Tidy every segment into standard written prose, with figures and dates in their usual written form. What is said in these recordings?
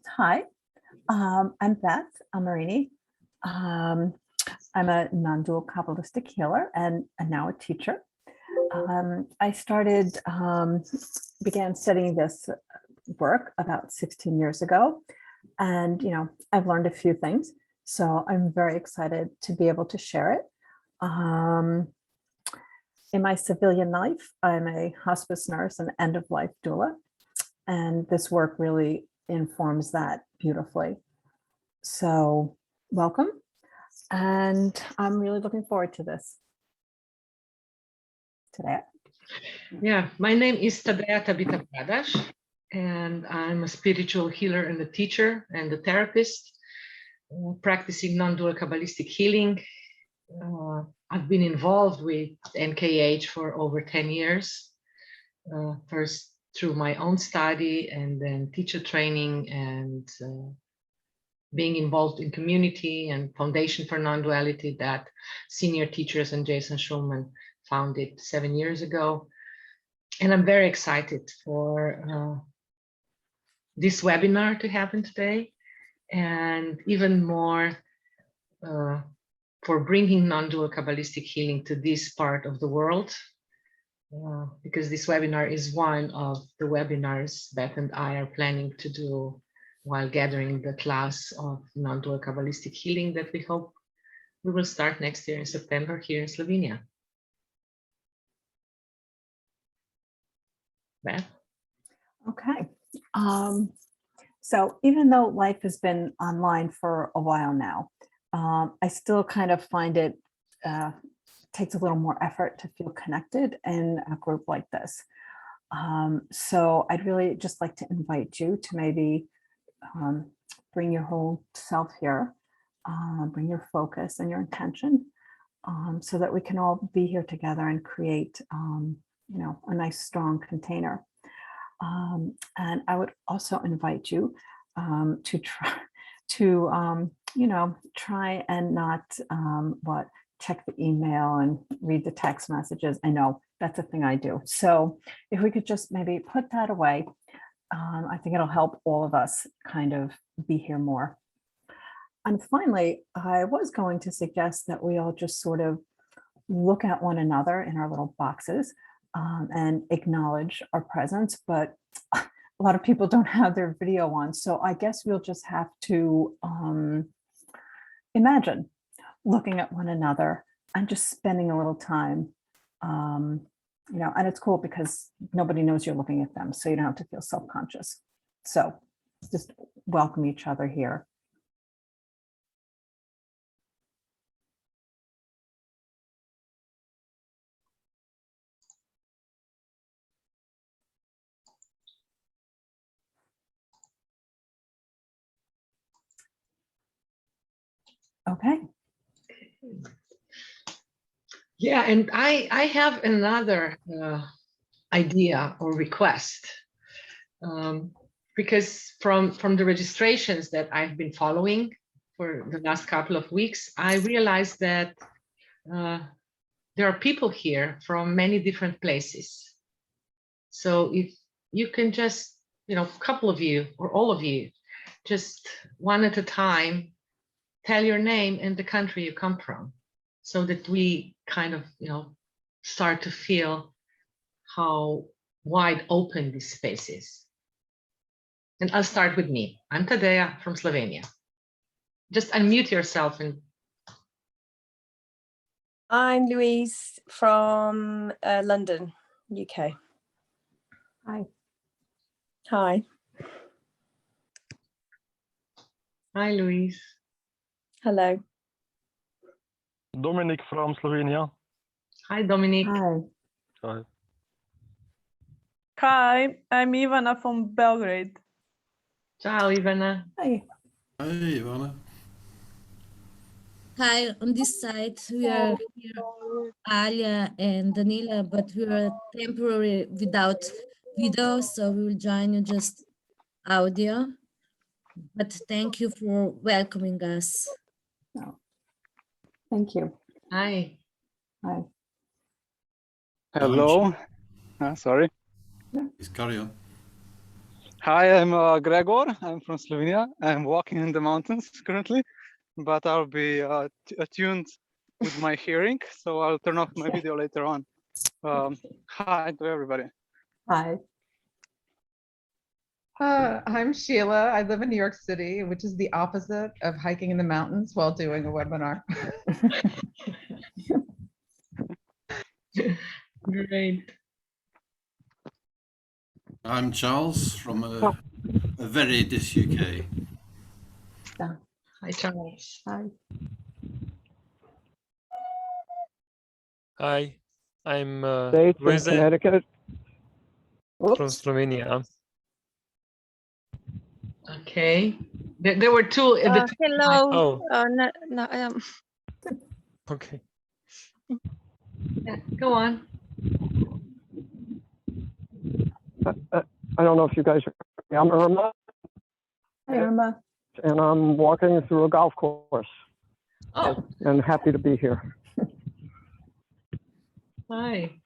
Hi, I'm Beth Almerini. I'm a non-dual Kabbalistic healer and now a teacher. I began studying this work about 16 years ago. And, I've learned a few things. So I'm very excited to be able to share it. In my civilian life, I'm a hospice nurse and end-of-life doula. And this work really informs that beautifully. So welcome. And I'm really looking forward to this today. Yeah, my name is Tadeja Tabitha Bradaš, and I'm a spiritual healer and a teacher and a therapist, practicing non-dual Kabbalistic healing. I've been involved with NKH for over 10 years, first through my own study and then teacher training and being involved in community and Foundation for Non-Duality that senior teachers and Jason Schulman founded 7 years ago. And I'm very excited for this webinar to happen today, and even more for bringing non-dual Kabbalistic healing to this part of the world, because this webinar is one of the webinars Beth and I are planning to do while gathering the class of non-dual Kabbalistic healing that we hope we will start next year in September here in Slovenia. Beth? Okay. So even though life has been online for a while now, I still kind of find it takes a little more effort to feel connected in a group like this. So I'd really just like to invite you to maybe bring your whole self here, bring your focus and your intention, so that we can all be here together and create a nice strong container. And I would also invite you to try and not check the email and read the text messages. I know that's a thing I do. So if we could just maybe put that away, I think it'll help all of us kind of be here more. And finally, I was going to suggest that we all just sort of look at one another in our little boxes and acknowledge our presence, but a lot of people don't have their video on. So I guess we'll just have to imagine looking at one another and just spending a little time, and it's cool because nobody knows you're looking at them, so you don't have to feel self-conscious. So just welcome each other here. Okay. Yeah, and I have another idea or request, because from the registrations that I've been following for the last couple of weeks, I realized that there are people here from many different places. So if you can just, a couple of you or all of you, just one at a time, tell your name and the country you come from, so that we kind of, start to feel how wide open this space is. And I'll start with me. I'm Tadeja from Slovenia. Just unmute yourself. And I'm Louise from London, UK. Hi. Hi. Hi, Louise. Hello. Dominic from Slovenia. Hi, Dominic. Hi. Hi. Hi, I'm Ivana from Belgrade. Ciao, Ivana. Hi. Hi, Ivana. Hi, on this side, we are here, Alia and Danila, but we are temporary without video, so we will join you just audio. But thank you for welcoming us. Oh, thank you. Hi. Hi. Hello. Sorry. Please carry on. Hi, I'm Gregor. I'm from Slovenia. I'm walking in the mountains currently, but I'll be attuned with my hearing, so I'll turn off my video later on. Hi to everybody. Hi. I'm Sheila. I live in New York City, which is the opposite of hiking in the mountains while doing a webinar. Great. I'm Charles from Veridis, UK. Hi, Charles. Hi. Hi, I'm States in Reza Connecticut. from Oops. Slovenia. Okay. There were two. Hello. Oh, No, okay. Yeah, go on. I don't know if you guys are. I'm Irma, Hi, Irma. and I'm walking through a golf course, Oh, and happy to be here. hi.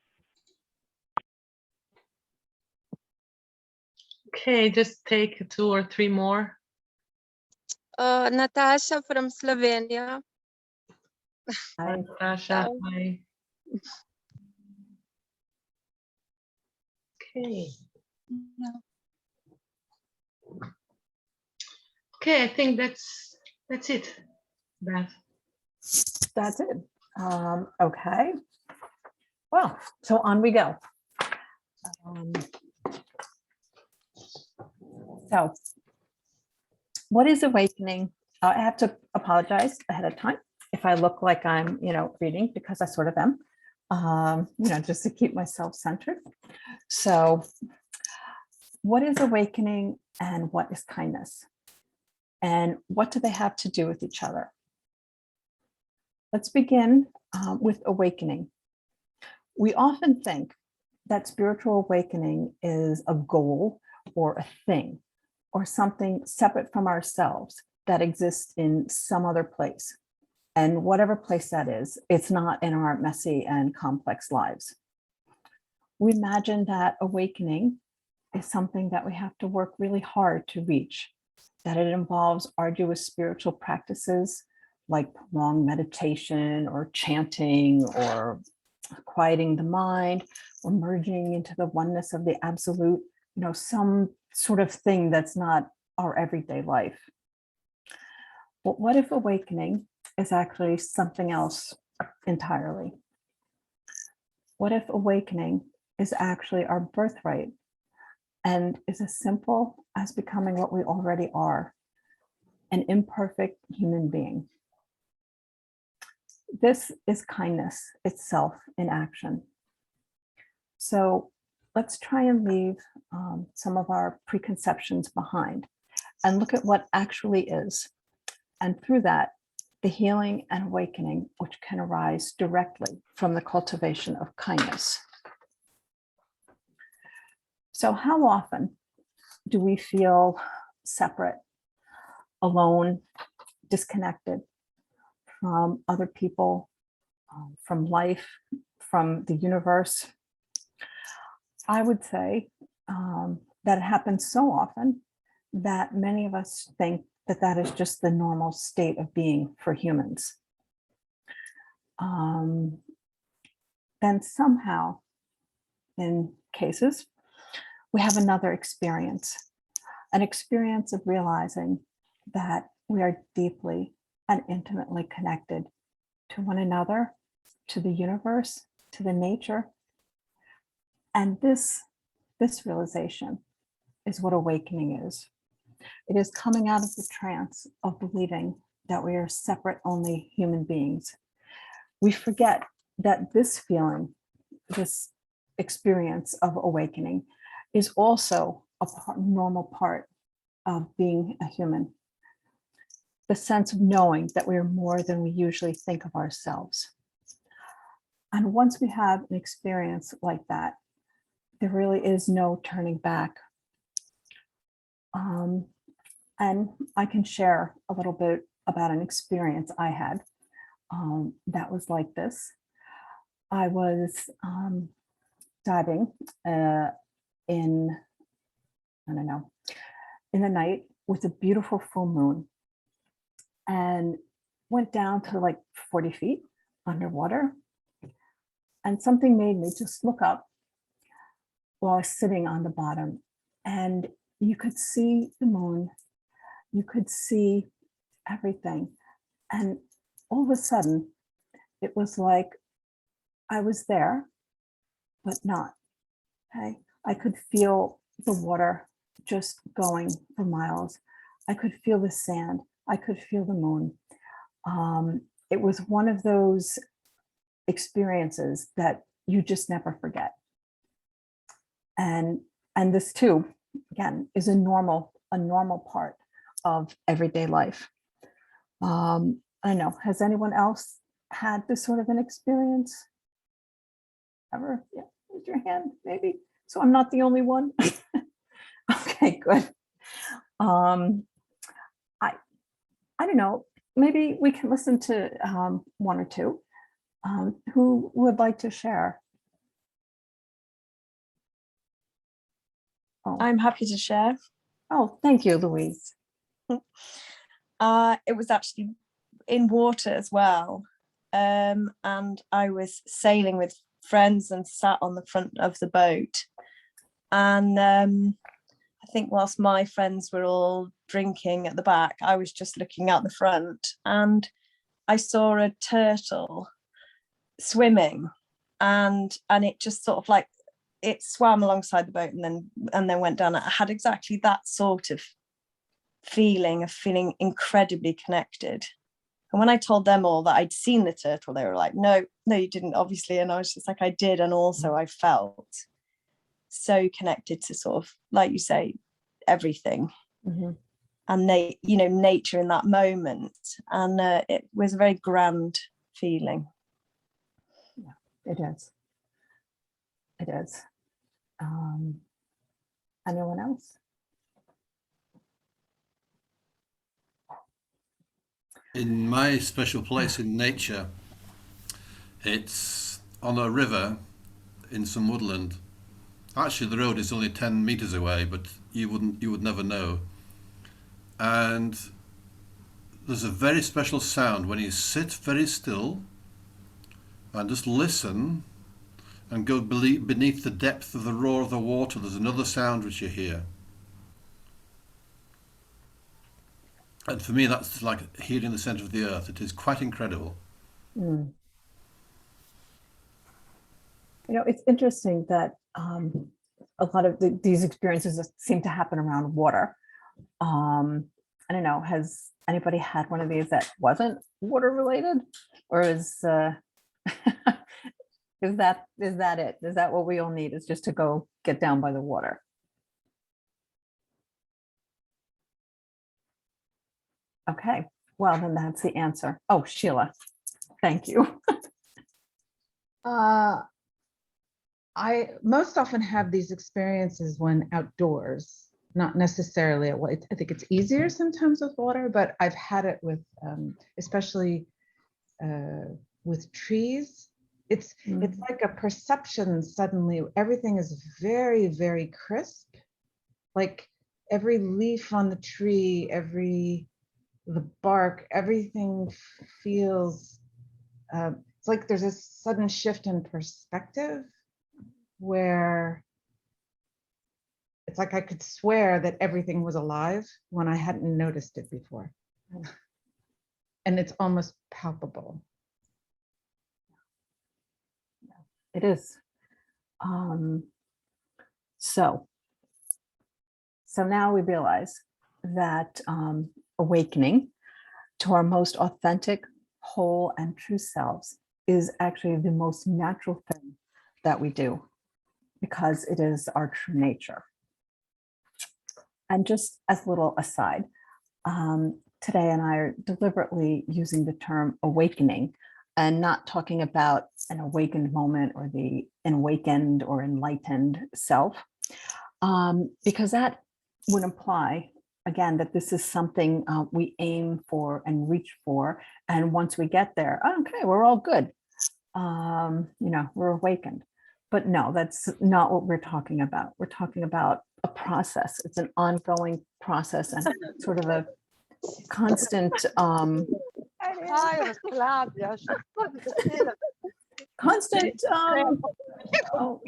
Okay, just take 2 or 3 more. Natasha from Slovenia. Hi. Natasha, hi. Okay. Okay, I think that's it. That's it. Okay. Well, so on we go. So what is awakening? I have to apologize ahead of time if I look like I'm, reading, because I sort of am, just to keep myself centered. So what is awakening and what is kindness? And what do they have to do with each other? Let's begin with awakening. We often think that spiritual awakening is a goal or a thing or something separate from ourselves that exists in some other place. And whatever place that is, it's not in our messy and complex lives. We imagine that awakening is something that we have to work really hard to reach, that it involves arduous spiritual practices like prolonged meditation or chanting or quieting the mind or merging into the oneness of the absolute, some sort of thing that's not our everyday life. But what if awakening is actually something else entirely? What if awakening is actually our birthright and is as simple as becoming what we already are, an imperfect human being? This is kindness itself in action. So let's try and leave some of our preconceptions behind and look at what actually is. And through that, the healing and awakening, which can arise directly from the cultivation of kindness. So how often do we feel separate, alone, disconnected from other people, from life, from the universe? I would say that it happens so often that many of us think that that is just the normal state of being for humans. Then somehow, in cases, we have another experience, an experience of realizing that we are deeply and intimately connected to one another, to the universe, to the nature. And this realization is what awakening is. It is coming out of the trance of believing that we are separate only human beings. We forget that this feeling, this experience of awakening, is also a normal part of being a human. The sense of knowing that we are more than we usually think of ourselves. And once we have an experience like that, there really is no turning back. And I can share a little bit about an experience I had that was like this. I was diving in I don't know, in the night with a beautiful full moon, and went down to like 40 feet underwater. And something made me just look up while I was sitting on the bottom, and you could see the moon, you could see everything. And all of a sudden, it was like I was there, but not. Okay. I could feel the water just going for miles. I could feel the sand. I could feel the moon. It was one of those experiences that you just never forget. And this too, again, is a normal part of everyday life. I don't know, has anyone else had this sort of an experience ever? Yeah, raise your hand, maybe. So I'm not the only one. Okay, good. I don't know, maybe we can listen to one or two. Who would like to share? Oh, I'm happy to share. oh, thank you, Louise. It was actually in water as well. And I was sailing with friends and sat on the front of the boat. And I think whilst my friends were all drinking at the back, I was just looking out the front, and I saw a turtle swimming, and it just sort of like, it swam alongside the boat and then went down. I had exactly that sort of feeling of feeling incredibly connected. And when I told them all that I'd seen the turtle, they were like, no, you didn't, obviously. And I was just like, I did. And also I felt so connected to sort of, like you say, everything. Mm-hmm. And nature in that moment. And it was a very grand feeling. Yeah, it is. It is. Anyone else? In my special place in nature, it's on a river in some woodland. Actually, the road is only 10 meters away, but you would never know. And there's a very special sound when you sit very still and just listen and go beneath the depth of the roar of the water. There's another sound which you hear. And for me, that's like hearing the center of the earth. It is quite incredible. Mm. It's interesting that a lot of these experiences seem to happen around water. I don't know, has anybody had one of these that wasn't water related, or is that it? Is that what we all need, is just to go get down by the water? Okay, well, then that's the answer. Oh, Sheila, thank you. I most often have these experiences when outdoors, not necessarily at water. I think it's easier sometimes with water, but I've had it with, especially with trees. It's like a perception suddenly. Everything is very, very crisp. Like every leaf on the tree, the bark, everything feels, it's like there's a sudden shift in perspective where it's like I could swear that everything was alive when I hadn't noticed it before. And it's almost palpable. It is. So now we realize that awakening to our most authentic, whole, and true selves is actually the most natural thing that we do, because it is our true nature. And just as a little aside, today and I are deliberately using the term awakening and not talking about an awakened moment or the awakened or enlightened self, because that would imply, again, that this is something we aim for and reach for. And once we get there, okay, we're all good. We're awakened. But no, that's not what we're talking about. We're talking about a process. It's an ongoing process and sort of a constant, constant, oh,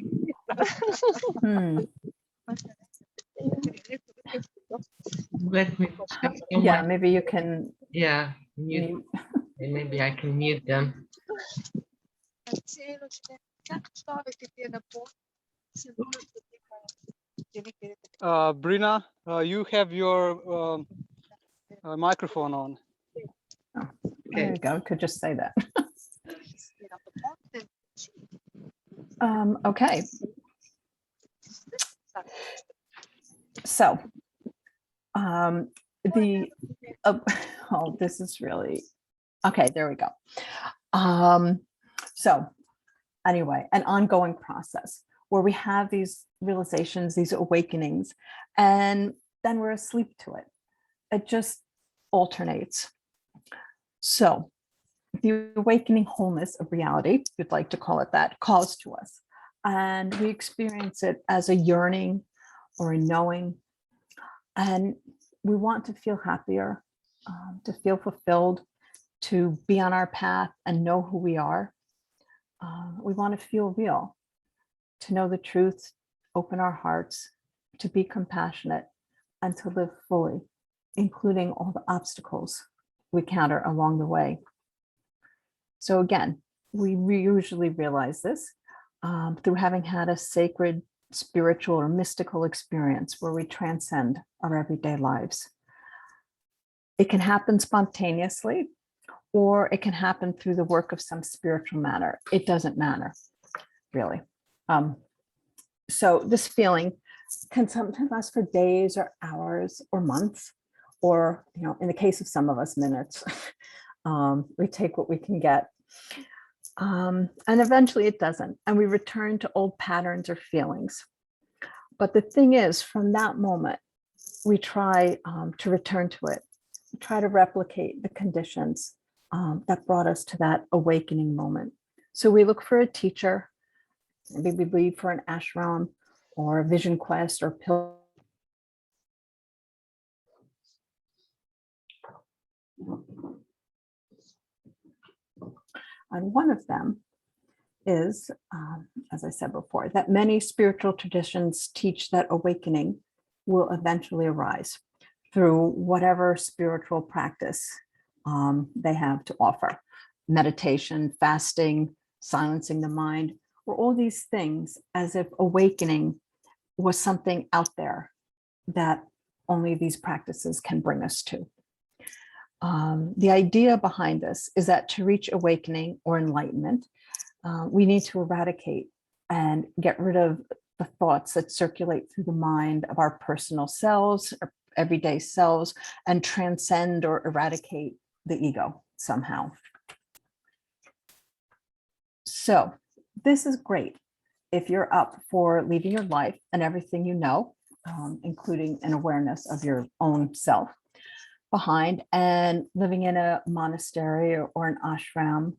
Let me check yeah, someone. maybe you can Yeah, mute. mute. Maybe I can mute them. Brina, you have your microphone on. There you go. Could just say that. Okay. So, oh, this is really, okay, there we go. So anyway, an ongoing process where we have these realizations, these awakenings, and then we're asleep to it. It just alternates. So the awakening wholeness of reality, if you'd like to call it that, calls to us. And we experience it as a yearning or a knowing. And we want to feel happier, to feel fulfilled, to be on our path and know who we are. We want to feel real, to know the truth, open our hearts, to be compassionate, and to live fully, including all the obstacles we encounter along the way. So again, we usually realize this through having had a sacred, spiritual, or mystical experience where we transcend our everyday lives. It can happen spontaneously, or it can happen through the work of some spiritual matter. It doesn't matter, really. So this feeling can sometimes last for days or hours or months, or, you know, in the case of some of us, minutes. We take what we can get. And eventually it doesn't. And we return to old patterns or feelings. But the thing is, from that moment, we try to return to it. We try to replicate the conditions that brought us to that awakening moment. So we look for a teacher, maybe we leave for an ashram or a vision quest or pill. And one of them is, as I said before, that many spiritual traditions teach that awakening will eventually arise through whatever spiritual practice they have to offer. Meditation, fasting, silencing the mind, or all these things, as if awakening was something out there that only these practices can bring us to. The idea behind this is that to reach awakening or enlightenment, we need to eradicate and get rid of the thoughts that circulate through the mind of our personal selves, or everyday selves, and transcend or eradicate the ego somehow. So this is great if you're up for leaving your life and everything you know, including an awareness of your own self, behind and living in a monastery or an ashram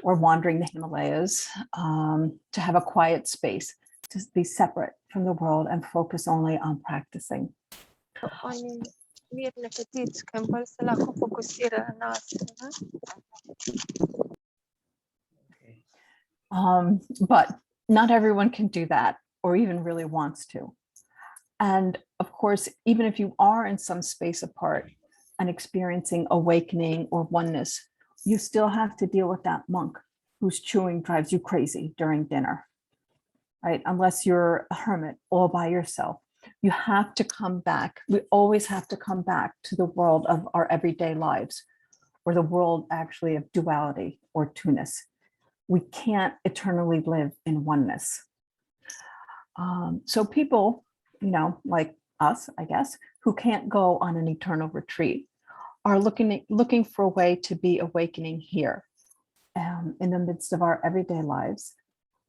or wandering the Himalayas, to have a quiet space, to be separate from the world and focus only on practicing. But not everyone can do that or even really wants to. And of course, even if you are in some space apart and experiencing awakening or oneness, you still have to deal with that monk whose chewing drives you crazy during dinner, right? Unless you're a hermit all by yourself. You have to come back. We always have to come back to the world of our everyday lives, or the world actually of duality or two-ness. We can't eternally live in oneness. So people, you know, like us, I guess, who can't go on an eternal retreat are looking for a way to be awakening here, in the midst of our everyday lives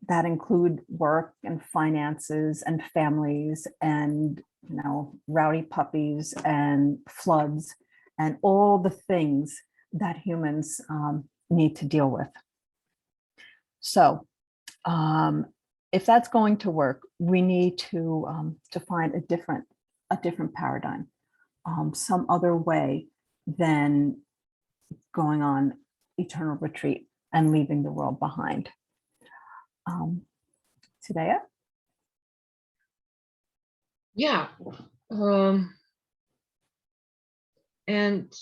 that include work and finances and families and, you know, rowdy puppies and floods and all the things that humans need to deal with. So if that's going to work, we need to find a different paradigm, some other way than going on eternal retreat and leaving the world behind. Tadeja? Yeah. And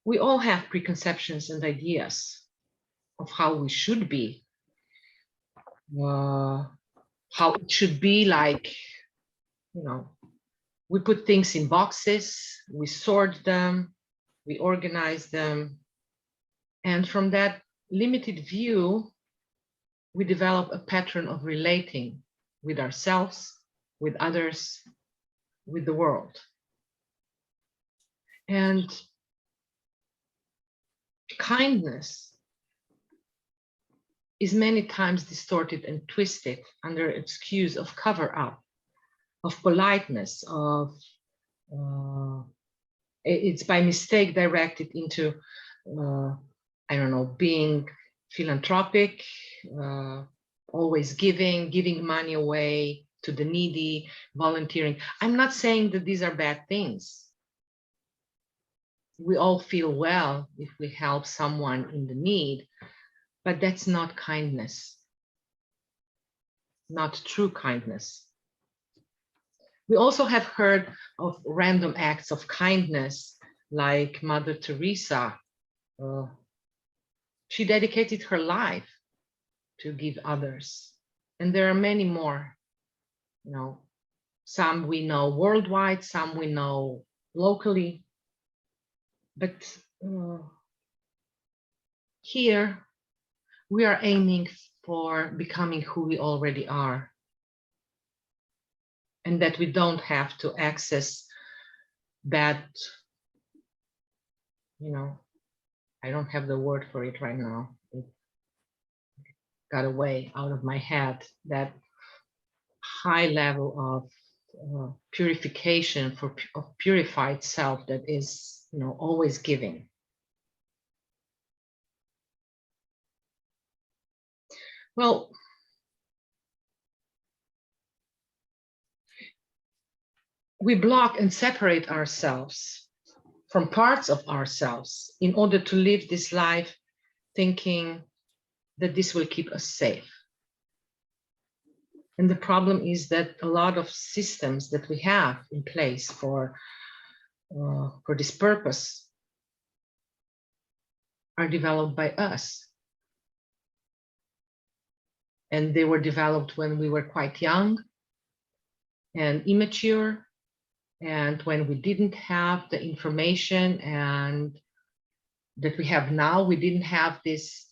we all have preconceptions and ideas of how we should be, how it should be, like, you know, we put things in boxes, we sort them, we organize them. And from that limited view, we develop a pattern of relating with ourselves, with others, with the world. And kindness is many times distorted and twisted under excuse of cover up, of politeness, of it's by mistake directed into I don't know, being philanthropic, always giving money away to the needy, volunteering. I'm not saying that these are bad things. We all feel well if we help someone in the need, but that's not kindness, not true kindness. We also have heard of random acts of kindness, like Mother Teresa. She dedicated her life to give others. And there are many more, you know, some we know worldwide, some we know locally. But here we are aiming for becoming who we already are. And that we don't have to access that, you know, I don't have the word for it right now. It got away out of my head, that high level of purification of purified self that is, you know, always giving. Well, we block and separate ourselves from parts of ourselves in order to live this life thinking that this will keep us safe. And the problem is that a lot of systems that we have in place for this purpose are developed by us. And they were developed when we were quite young and immature, and when we didn't have the information and that we have now. We didn't have this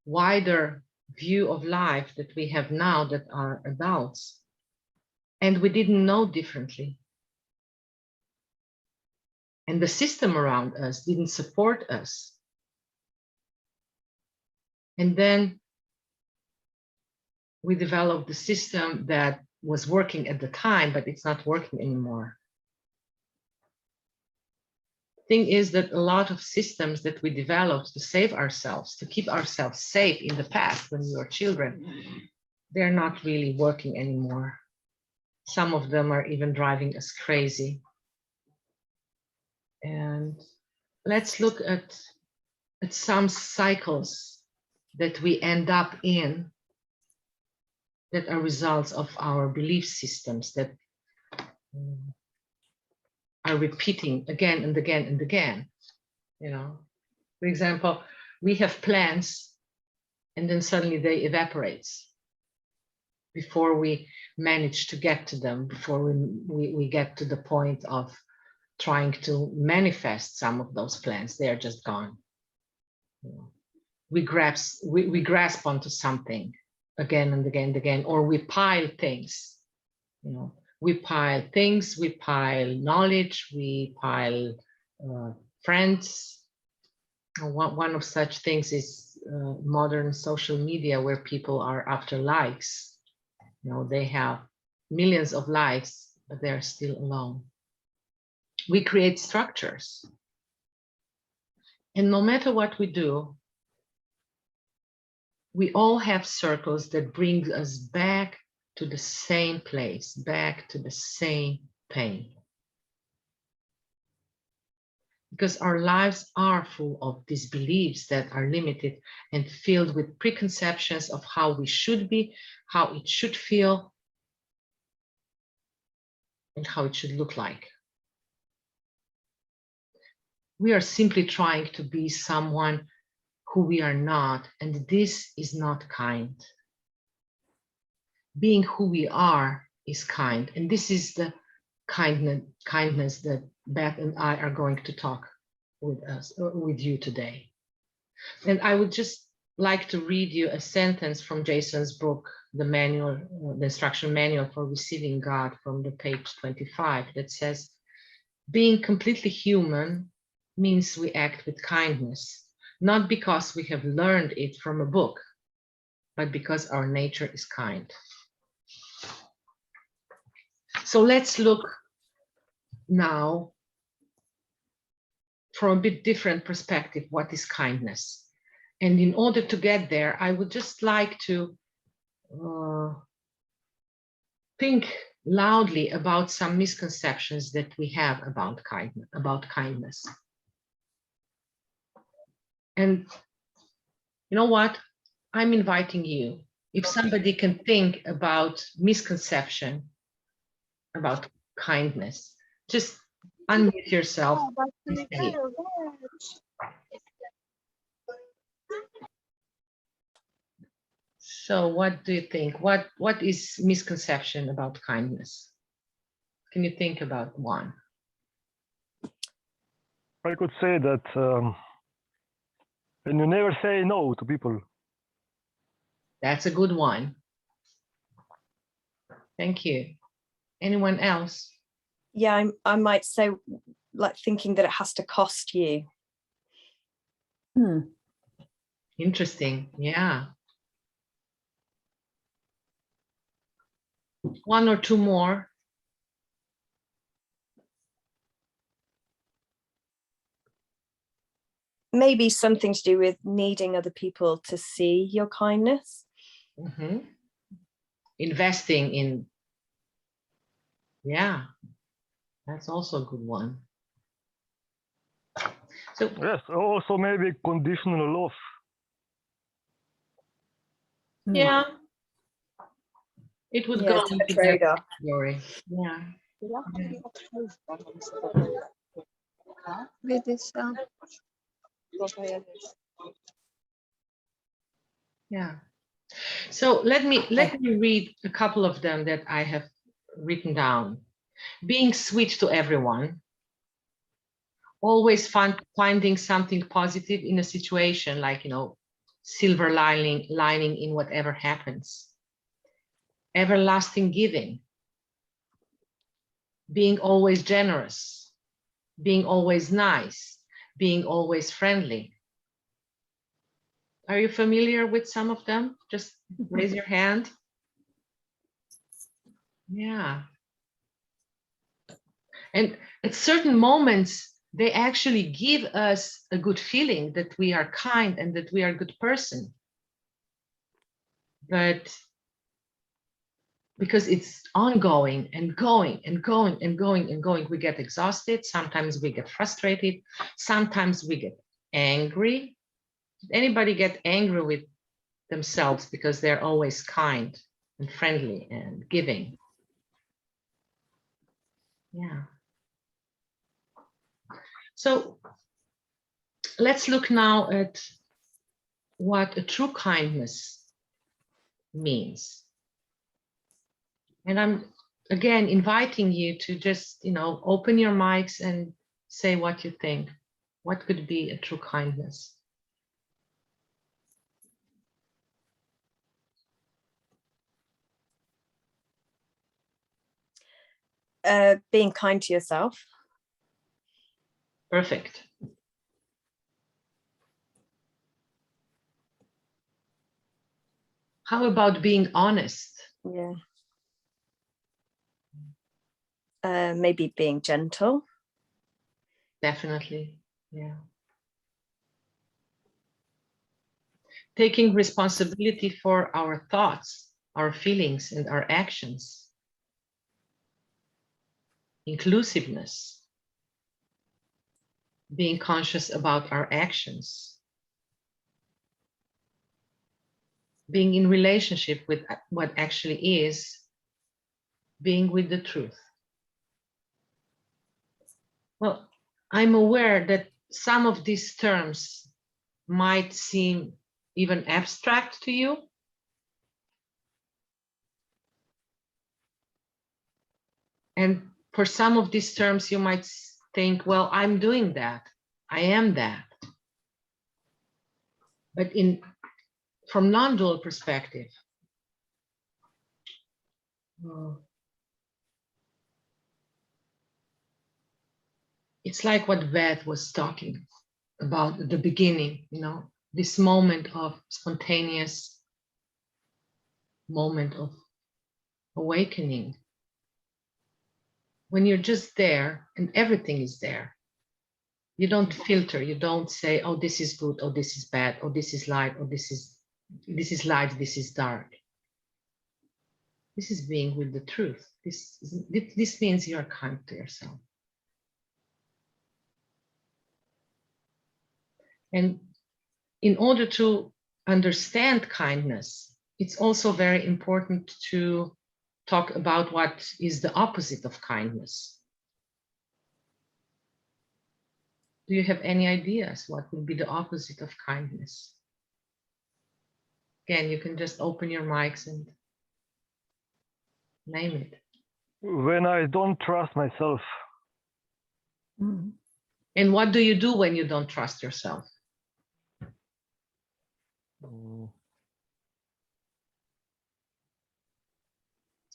wider view of life that we have now that are adults, and we didn't know differently. And the system around us didn't support us. And then we developed the system that was working at the time, but it's not working anymore. Thing is that a lot of systems that we developed to save ourselves, to keep ourselves safe in the past when we were children, they're not really working anymore. Some of them are even driving us crazy. And let's look at some cycles that we end up in that are results of our belief systems that are repeating again and again and again. You know, for example, we have plans and then suddenly they evaporate before we manage to get to them, before we get to the point of trying to manifest some of those plans. They are just gone. You know, we grasp onto something again and again and again, or we pile things. You know, we pile things, we pile knowledge, we pile friends. One of such things is modern social media, where people are after likes. You know, they have millions of likes, but they're still alone. We create structures. And no matter what we do, we all have circles that bring us back to the same place, back to the same pain. Because our lives are full of these beliefs that are limited and filled with preconceptions of how we should be, how it should feel, and how it should look like. We are simply trying to be someone who we are not, and this is not kind. Being who we are is kind, and this is the kindness that Beth and I are going to talk with you today. And I would just like to read you a sentence from Jason's book, the instruction manual for receiving God, from the page 25, that says, being completely human means we act with kindness, not because we have learned it from a book, but because our nature is kind. So let's look now from a bit different perspective, what is kindness? And in order to get there, I would just like to think loudly about some misconceptions that we have about kindness. And you know what? I'm inviting you, if somebody can think about misconception about kindness, just unmute yourself and say it. So what do you think? What is misconception about kindness? Can you think about one? I could say that and you never say no to people. That's a good one. Thank you. Anyone else? Yeah, I might say, like, thinking that it has to cost you. Interesting. Yeah. One or two more. Maybe something to do with needing other people to see your kindness. Mm-hmm. Investing in, yeah, that's also a good one. So yes, also maybe conditional love. Yeah, it would go into that category. Yeah. Yeah. So let me read a couple of them that I have written down. Being sweet to everyone. Always finding something positive in a situation, like, silver lining in whatever happens. Everlasting giving. Being always generous. Being always nice. Being always friendly. Are you familiar with some of them? Just raise your hand. Yeah. And at certain moments, they actually give us a good feeling that we are kind and that we are a good person. But because it's ongoing and going and going and going and going, we get exhausted. Sometimes we get frustrated. Sometimes we get angry. Did anybody get angry with themselves because they're always kind and friendly and giving? Yeah. So let's look now at what a true kindness means. And I'm again inviting you to just, open your mics and say what you think. What could be a true kindness? Being kind to yourself. Perfect. How about being honest? Yeah. Maybe being gentle. Definitely. Yeah. taking responsibility for our thoughts, our feelings, and our actions. Inclusiveness, being conscious about our actions, being in relationship with what actually is, being with the truth. Well, I'm aware that some of these terms might seem even abstract to you. And for some of these terms, you might think, well, I'm doing that. I am that. But from non-dual perspective, it's like what Ved was talking about at the beginning, this moment of spontaneous moment of awakening. When you're just there and everything is there, you don't filter, you don't say, oh, this is good, oh, this is bad, oh, this is light, oh, this is light, this is dark. This is being with the truth. This means you're kind to yourself. And in order to understand kindness, it's also very important to talk about what is the opposite of kindness. Do you have any ideas what would be the opposite of kindness? Again, you can just open your mics and name it. When I don't trust myself. Mm. And what do you do when you don't trust yourself?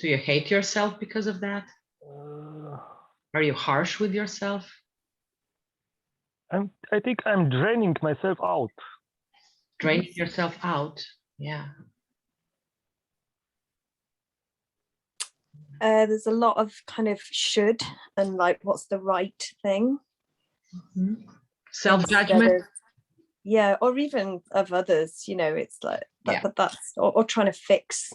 Do you hate yourself because of that? Are you harsh with yourself? I think I'm draining myself out. Draining yourself out, yeah. There's a lot of kind of should and like what's the right thing. Self-judgment. Yeah, or even of others, it's like that's or trying to fix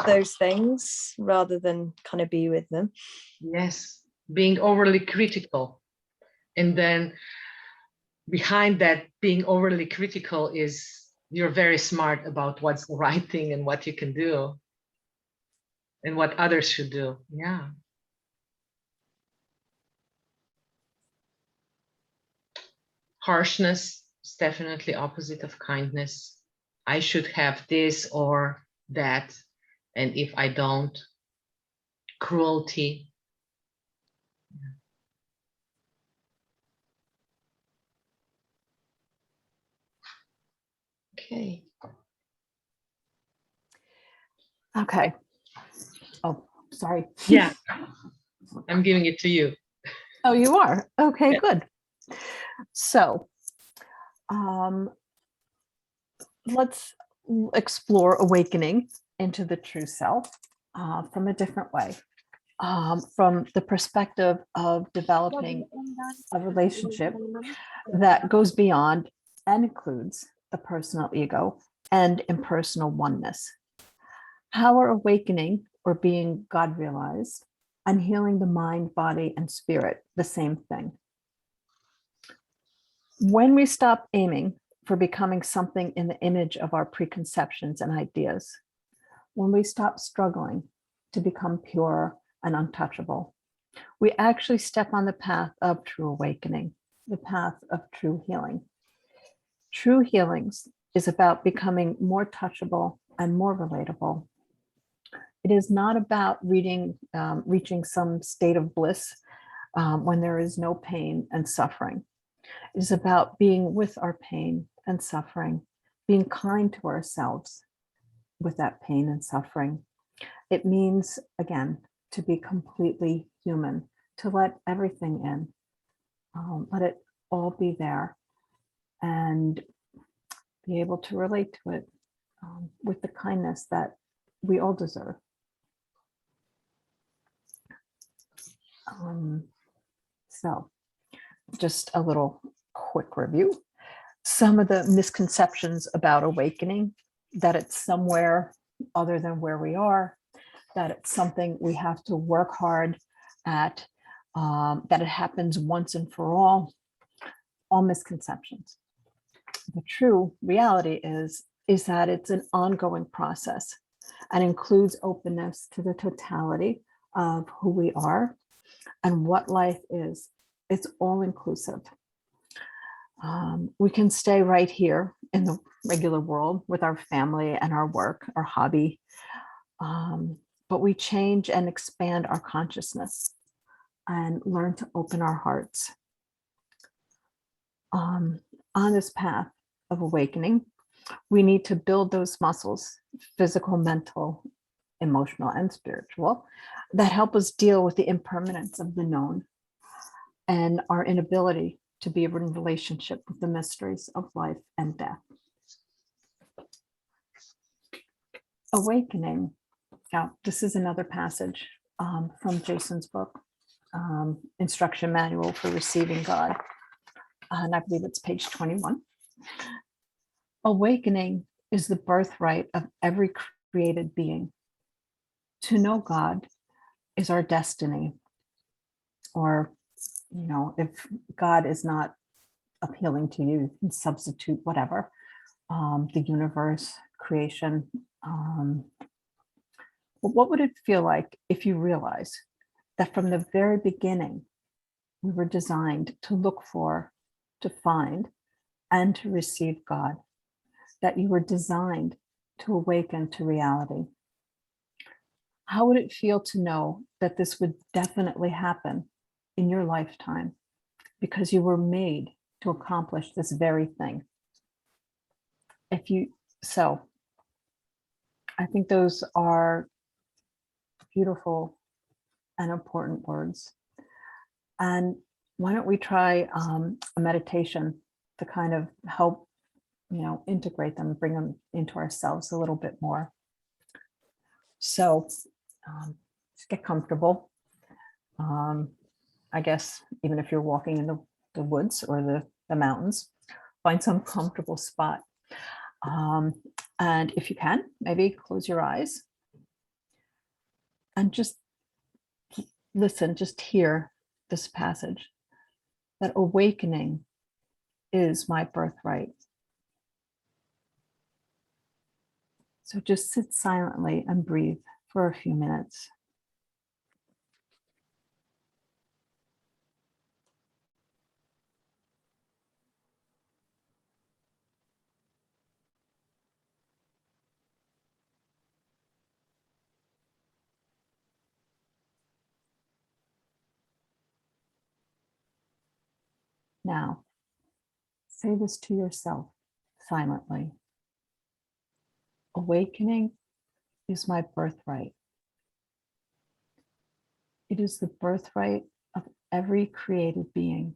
those things rather than kind of be with them. Yes, being overly critical. And then behind that being overly critical is you're very smart about what's the right thing and what you can do and what others should do. Yeah. Harshness is definitely opposite of kindness. I should have this or that, and if I don't, cruelty. Okay. Okay. Oh, sorry. Yeah, I'm giving it to you. Oh, you are? Okay, Yeah. good. So let's explore awakening into the true self from a different way, from the perspective of developing a relationship that goes beyond and includes the personal ego and impersonal oneness. How are awakening or being God realized and healing the mind, body, and spirit the same thing? When we stop aiming for becoming something in the image of our preconceptions and ideas, when we stop struggling to become pure and untouchable, we actually step on the path of true awakening, the path of true healing. True healings is about becoming more touchable and more relatable. It is not about reaching some state of bliss when there is no pain and suffering. It is about being with our pain and suffering, being kind to ourselves with that pain and suffering. It means, again, to be completely human, to let everything in, let it all be there, and be able to relate to it with the kindness that we all deserve. So just a little quick review. some of the misconceptions about awakening, that it's somewhere other than where we are, that it's something we have to work hard at, that it happens once and for all misconceptions. The true reality is that it's an ongoing process and includes openness to the totality of who we are and what life is. It's all inclusive. We can stay right here in the regular world with our family and our work, our hobby, but we change and expand our consciousness and learn to open our hearts. On this path of awakening, we need to build those muscles, physical, mental, emotional, and spiritual, that help us deal with the impermanence of the known and our inability to be in relationship with the mysteries of life and death. Awakening. Now, this is another passage from Jason's book, Instruction Manual for Receiving God. And I believe it's page 21. Awakening is the birthright of every created being. To know God is our destiny. Or, you know, if God is not appealing to you, you can substitute whatever, the universe, creation. But what would it feel like if you realize that from the very beginning, we were designed to look for, to find, and to receive God, that you were designed to awaken to reality? How would it feel to know that this would definitely happen in your lifetime because you were made to accomplish this very thing? So I think those are beautiful and important words. And why don't we try a meditation to kind of help, integrate them, bring them into ourselves a little bit more. So just get comfortable. I guess even if you're walking in the woods or the mountains, find some comfortable spot. And if you can, maybe close your eyes and just listen, just hear this passage, that awakening is my birthright. So just sit silently and breathe for a few minutes. Now, say this to yourself silently. Awakening is my birthright. It is the birthright of every created being.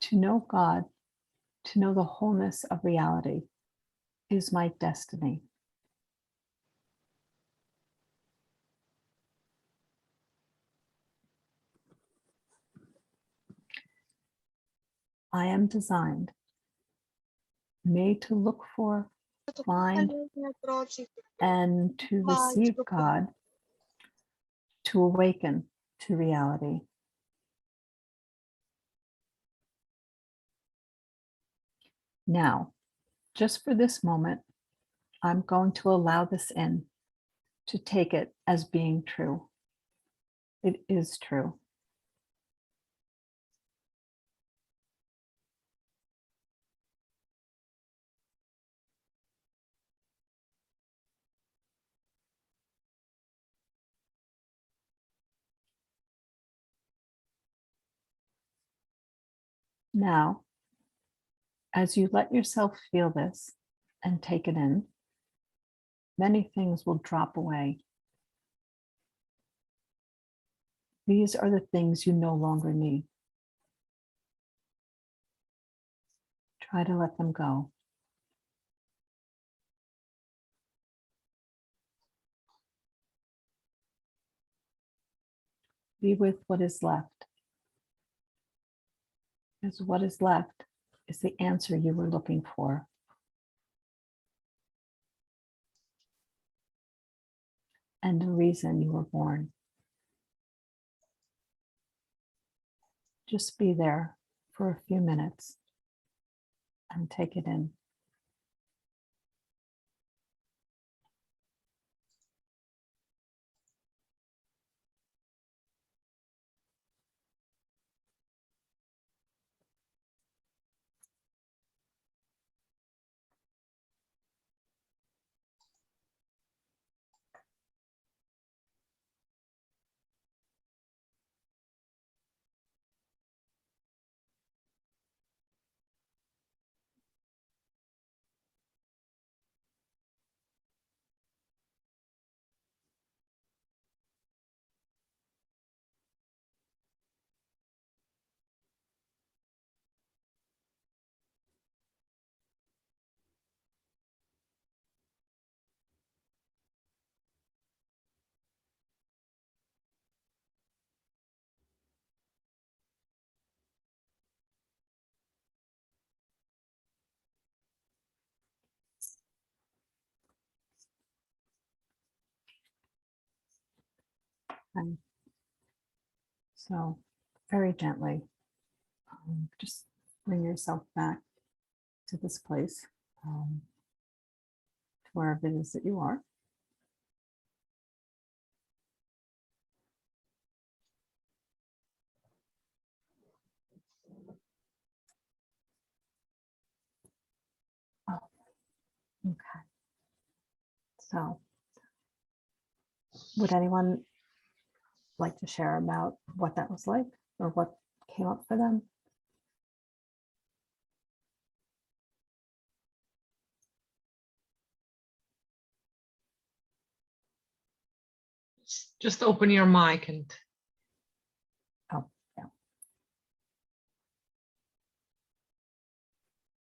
To know God, to know the wholeness of reality, is my destiny. I am designed, made to look for, find, and to receive God, to awaken to reality. Now, just for this moment, I'm going to allow this in, to take it as being true. It is true. Now, as you let yourself feel this and take it in, many things will drop away. These are the things you no longer need. Try to let them go. Be with what is left. Because what is left is the answer you were looking for. And the reason you were born. Just be there for a few minutes and take it in. And so very gently, just bring yourself back to this place, to wherever it is that you are. Oh, okay. So, would anyone like to share about what that was like or what came up for them? Just open your mic and. Oh, yeah.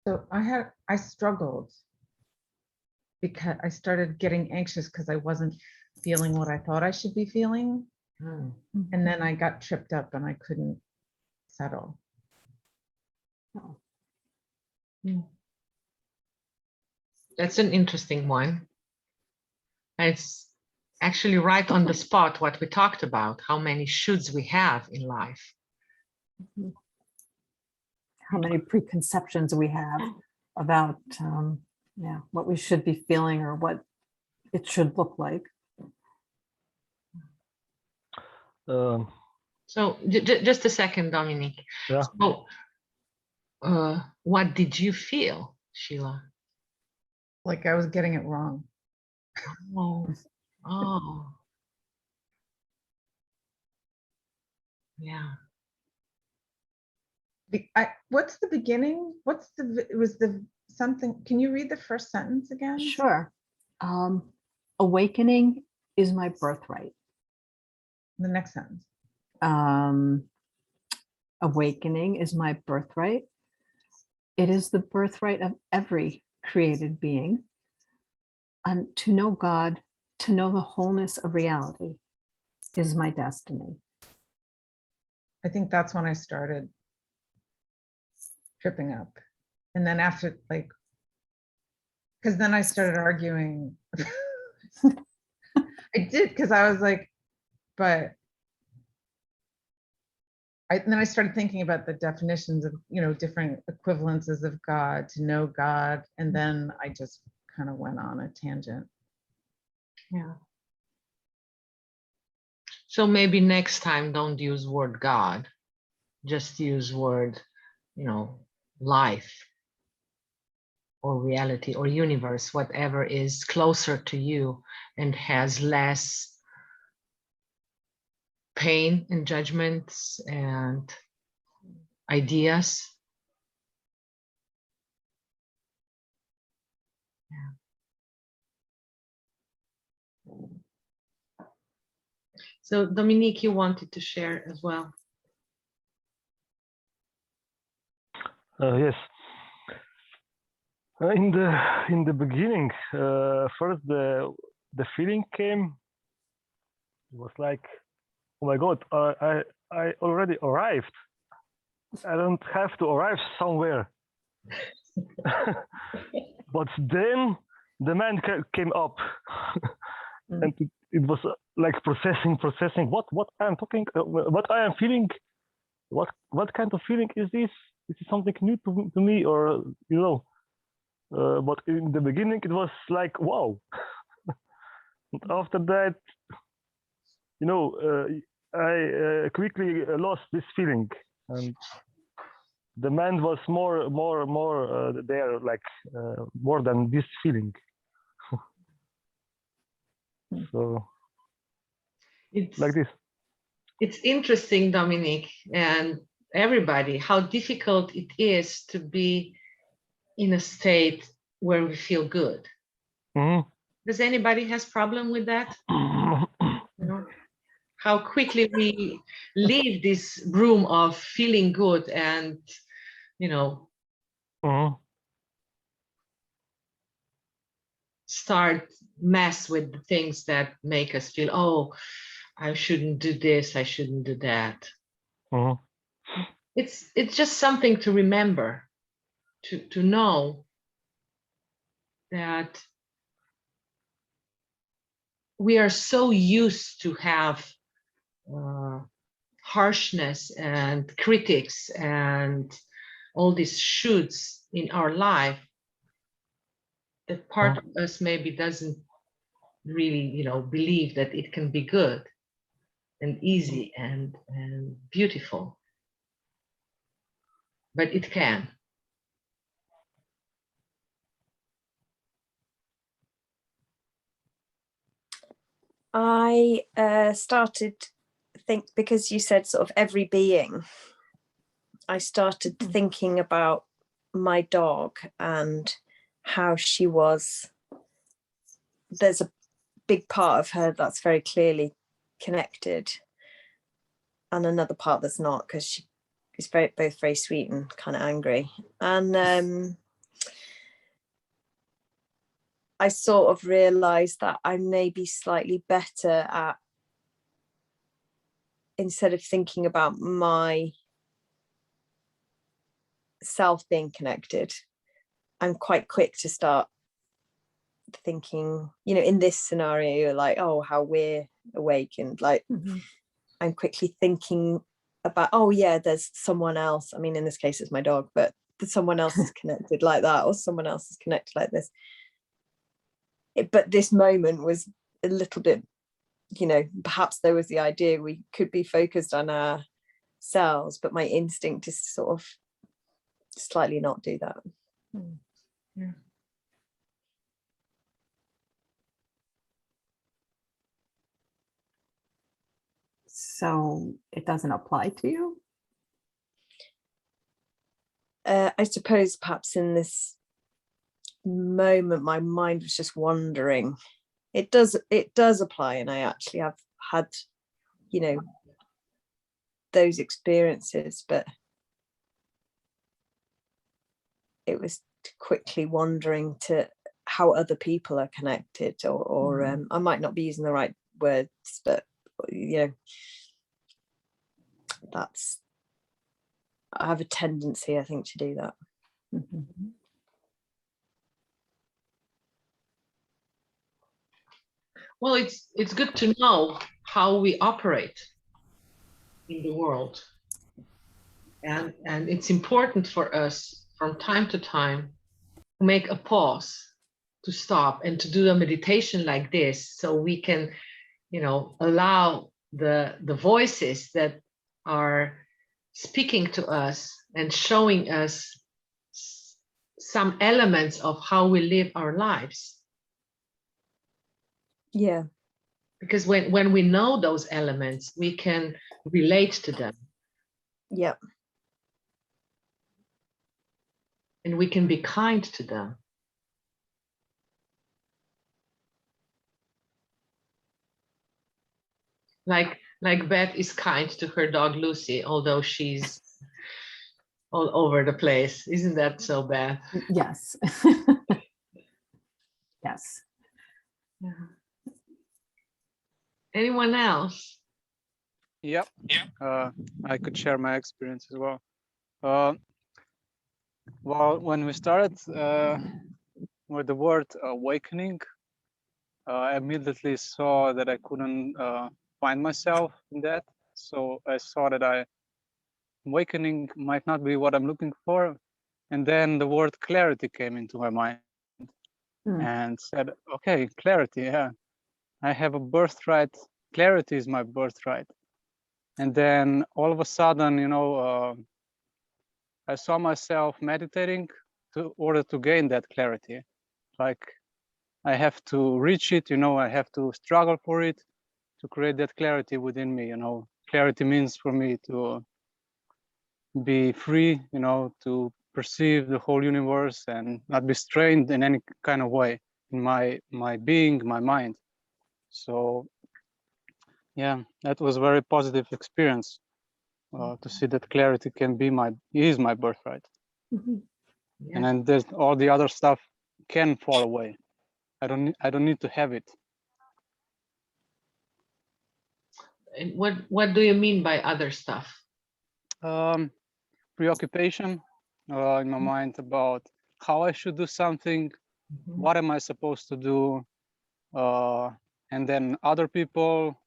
So I struggled because I started getting anxious because I wasn't feeling what I thought I should be feeling. And then I got tripped up and I couldn't settle. Oh. That's an interesting one. It's actually right on the spot what we talked about, how many shoulds we have in life. How many preconceptions we have about yeah, what we should be feeling or what it should look like. So just a second, Dominique. Yeah. So, what did you feel, Sheila? Like I was getting it wrong. Oh, yeah. What's the beginning? Something, can you read the first sentence again? Sure. Awakening is my birthright. The next sentence. Awakening is my birthright. It is the birthright of every created being. And to know God, to know the wholeness of reality is my destiny. I think that's when I started tripping up. And then after, like, because then I started arguing. I did, because I was like, but then I started thinking about the definitions of, different equivalences of God, to know God. And then I just kind of went on a tangent. Yeah. So maybe next time don't use word God, just use word, life or reality or universe, whatever is closer to you and has less pain and judgments and ideas. Yeah. So Dominique, you wanted to share as well. Yes. In the beginning, first the feeling came. It was like, oh my God, I already arrived. I don't have to arrive somewhere. But then the man came up, and it was like processing. What I am talking, what I am feeling. What kind of feeling is this? Is it something new to me, or you know? But in the beginning, it was like wow. And after that, you know, I quickly lost this feeling, and the man was more there, like more than this feeling. So It's like this. It's interesting, Dominic, and everybody, how difficult it is to be in a state where we feel good. Mm-hmm. Does anybody has problem with that? You know, how quickly we leave this room of feeling good and, you know, start mess with the things that make us feel, oh, I shouldn't do this, I shouldn't do that. It's just something to remember, to know that we are so used to have harshness and critics and all these shoulds in our life that part of us maybe doesn't really, you know, believe that it can be good and easy and beautiful, but it can. I started because you said sort of every being, I started thinking about my dog and how she was. There's a big part of her that's very clearly connected, and another part that's not, because she is both very sweet and kind of angry. And I sort of realized that I may be slightly better at, instead of thinking about my self being connected, I'm quite quick to start thinking, you know, in this scenario, you're like, oh, how we're awakened. Like, I'm quickly thinking about, oh yeah, there's someone else. I mean, in this case, it's my dog, but someone else is connected like that, or someone else is connected like this. But this moment was a little bit, you know, perhaps there was the idea we could be focused on ourselves, but my instinct is to sort of slightly not do that. Yeah. So it doesn't apply to you? I suppose perhaps in this moment, my mind was just wandering. It does apply, and I actually have had, you know, those experiences, but it was quickly wandering to how other people are connected, or I might not be using the right words, but you know, that's, I have a tendency, I think, to do that. Well, it's good to know how we operate in the world, and it's important for us from time to time to make a pause, to stop and to do a meditation like this, so we can, you know, allow the voices that are speaking to us and showing us some elements of how we live our lives. Yeah. Because when we know those elements, we can relate to them. Yeah. And we can be kind to them. Like Beth is kind to her dog Lucy, although she's all over the place. Isn't that so, Beth? Yes. Yes. Yeah. Anyone else? Yep. I could share my experience as well. Well, when we started with the word awakening, I immediately saw that I couldn't find myself in that. So I saw that awakening might not be what I'm looking for. And then the word clarity came into my mind and said, okay, clarity, yeah. I have a birthright. Clarity is my birthright. And then all of a sudden, you know, I saw myself meditating in order to gain that clarity. Like I have to reach it, you know, I have to struggle for it to create that clarity within me, you know. Clarity means for me to be free, you know, to perceive the whole universe and not be strained in any kind of way in my being, my mind. So yeah, that was a very positive experience to see that clarity is my birthright. Yeah. And then there's all the other stuff can fall away. I don't need to have it. And what do you mean by other stuff? Preoccupation in my mind about how I should do something, what am I supposed to do, and then other people,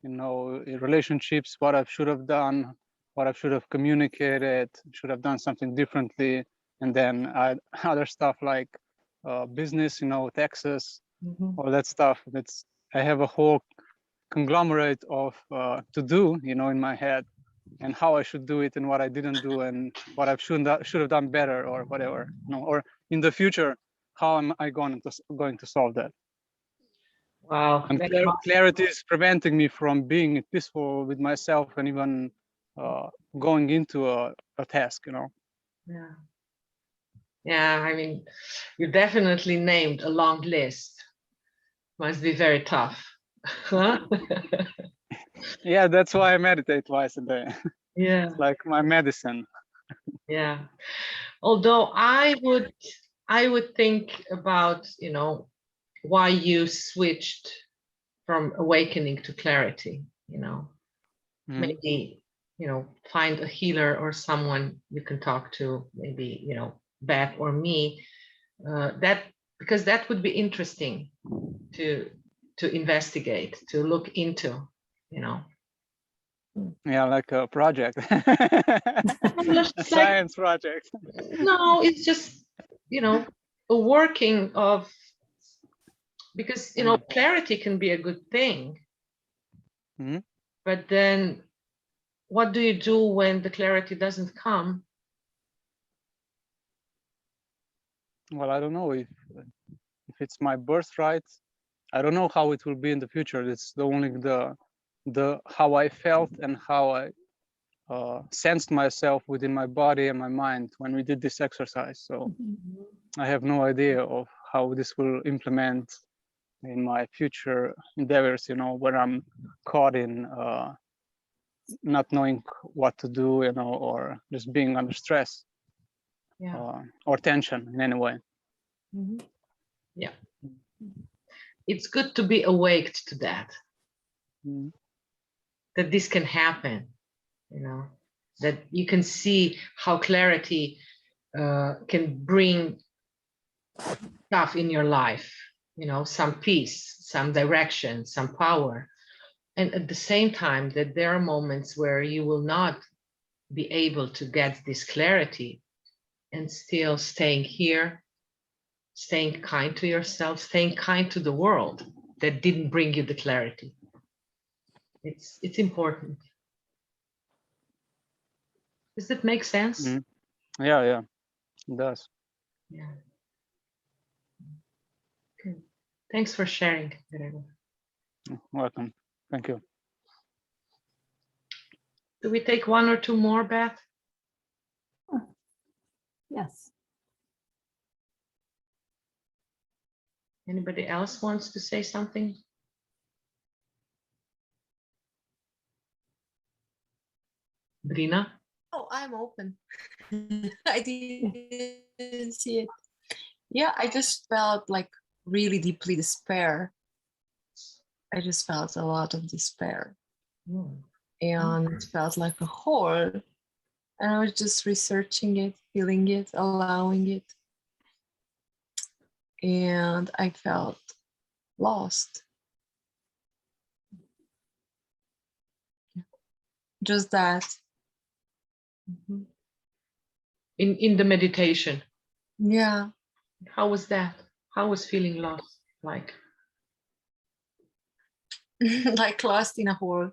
you know, in relationships, what I should have done, what I should have communicated, should have done something differently, and then other stuff like business, you know, taxes, all that stuff. I have a whole conglomerate of to do, you know, in my head, and how I should do it, and what I didn't do, and what I should have done better, or whatever, you know, or in the future, how am I going to solve that? Wow. And clarity is preventing me from being peaceful with myself and even going into a task, you know. Yeah. Yeah, I mean, you definitely named a long list. Must be very tough. Huh? Yeah, that's why I meditate twice a day. Yeah. It's like my medicine. Yeah. Although I would think about, you know, why you switched from awakening to clarity, you know. Maybe, you know, find a healer or someone you can talk to, maybe, you know, Beth or me, because that would be interesting to investigate, to look into, you know. Yeah, like a project. A science project. No, it's just, you know, a working of, because, you know, clarity can be a good thing. But then what do you do when the clarity doesn't come? Well, I don't know if it's my birthright. I don't know how it will be in the future. It's only the how I felt and how I sensed myself within my body and my mind when we did this exercise. So I have no idea of how this will implement in my future endeavors, you know, when I'm caught in not knowing what to do, you know, or just being under stress, or tension in any way. Yeah. It's good to be awake to that, that this can happen, you know, that you can see how clarity can bring stuff in your life, you know, some peace, some direction, some power. And at the same time, that there are moments where you will not be able to get this clarity, and still staying here, staying kind to yourself, staying kind to the world that didn't bring you the clarity. It's important. Does that make sense? Yeah, it does. Yeah. Good. Thanks for sharing. Welcome. Thank you. Do we take one or two more, Beth? Yes. Anybody else wants to say something? Brina? Oh, I'm open. I didn't see it. Yeah, I just felt like really deeply despair. I just felt a lot of despair. And it felt like a hole. And I was just researching it, feeling it, allowing it. And I felt lost. Just that. In the meditation. Yeah. How was that? How was feeling lost like? Like lost in a hole.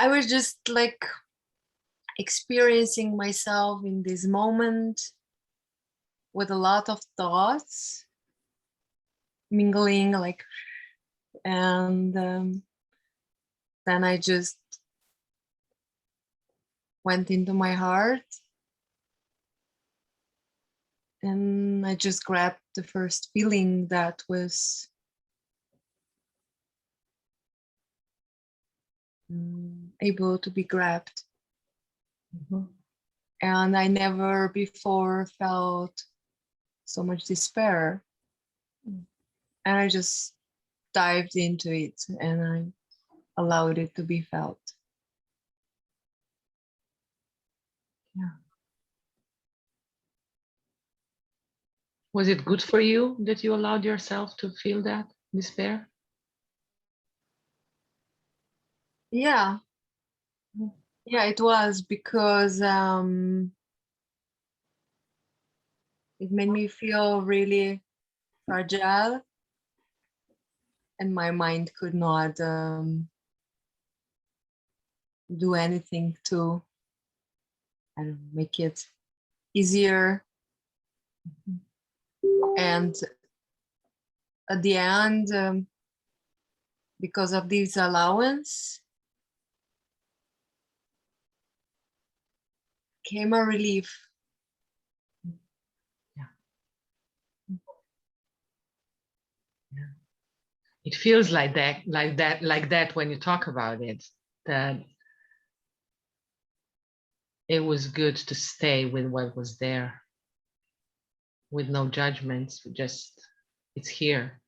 I was just like experiencing myself in this moment with a lot of thoughts mingling, like, and then I just went into my heart and I just grabbed the first feeling that was able to be grabbed. And I never before felt so much despair. And I just dived into it and I allowed it to be felt. Yeah. Was it good for you that you allowed yourself to feel that despair? Yeah. Yeah, it was because it made me feel really fragile and my mind could not do anything to make it easier. And at the end, because of this allowance, came a relief. It feels like that when you talk about it, that it was good to stay with what was there, with no judgments, just it's here.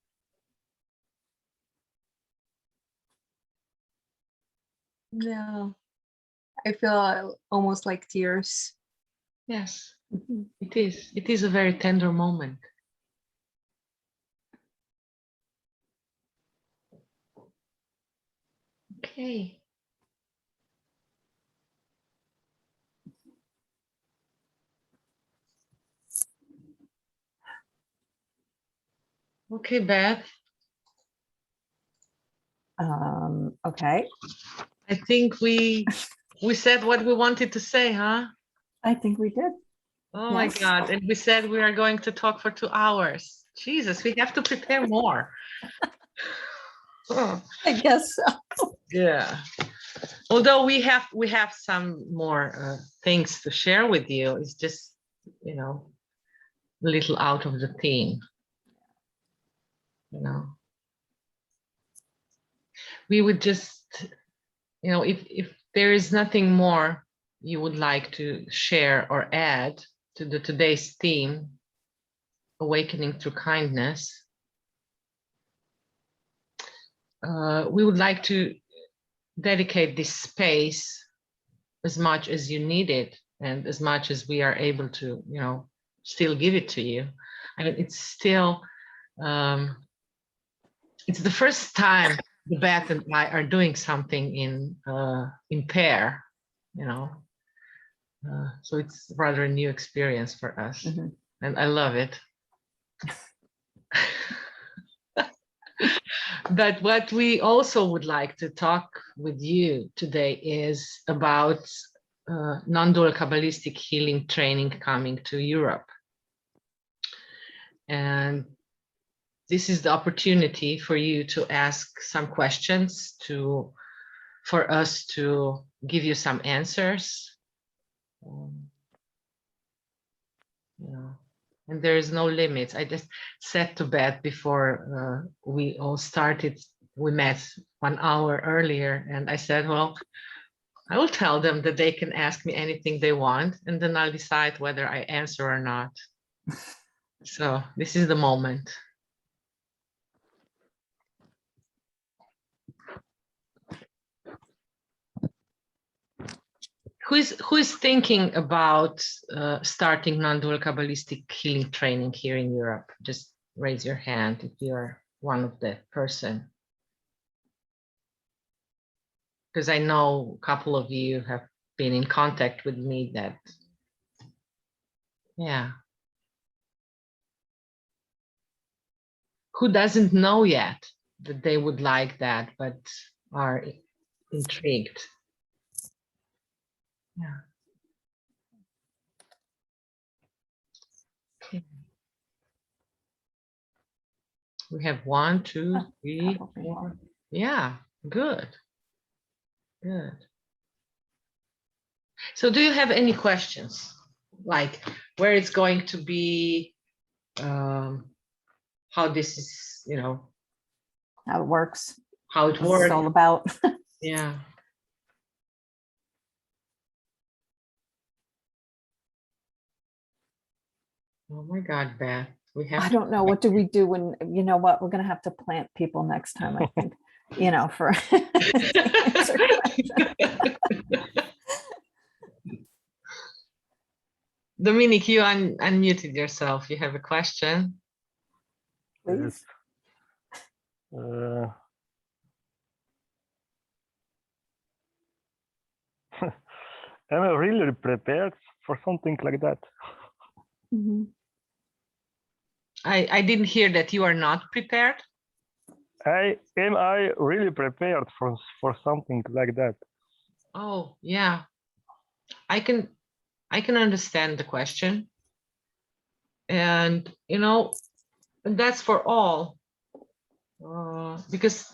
Yeah, I feel almost like tears. Yes, it is. It is a very tender moment. Okay. Okay, Beth. Okay. I think we said what we wanted to say, huh? I think we did. Oh my God. And we said we are going to talk for 2 hours. Jesus, we have to prepare more. Oh. I guess so. Yeah. Although we have some more things to share with you. It's just, you know, a little out of the theme. You know. We would just, you know, if there is nothing more you would like to share or add to today's theme, awakening through kindness, we would like to dedicate this space as much as you need it and as much as we are able to, you know, still give it to you. I mean, it's still, it's the first time Beth and I are doing something in pair, you know. So it's rather a new experience for us, and I love it. But what we also would like to talk with you today is about non-dual Kabbalistic healing training coming to Europe. And this is the opportunity for you to ask some questions, for us to give you some answers. You know, and there is no limits. I just said to Beth before we all started, we met 1 hour earlier, and I said, well, I will tell them that they can ask me anything they want, and then I'll decide whether I answer or not. So this is the moment. Who is thinking about starting non-dual Kabbalistic healing training here in Europe? Just raise your hand if you're one of the person. Because I know a couple of you have been in contact with me that, yeah. Who doesn't know yet that they would like that, but are intrigued? Yeah. Okay. We have 1, 2, 3, 4. Yeah, good. Good. So do you have any questions? Like where it's going to be, how this is, How it works. how it What works? it's all about. Yeah. Oh my God, Beth. We have I don't know. What do we do when, you know what, we're going to have to plant people next time, I think, for to answer questions. Dominic, you unmuted yourself. You have a question? Please. Am I really prepared for something like that? Mm-hmm. I didn't hear that. You are not prepared? Am I really prepared for something like that? Oh, yeah. I can understand the question. And, that's for all. Because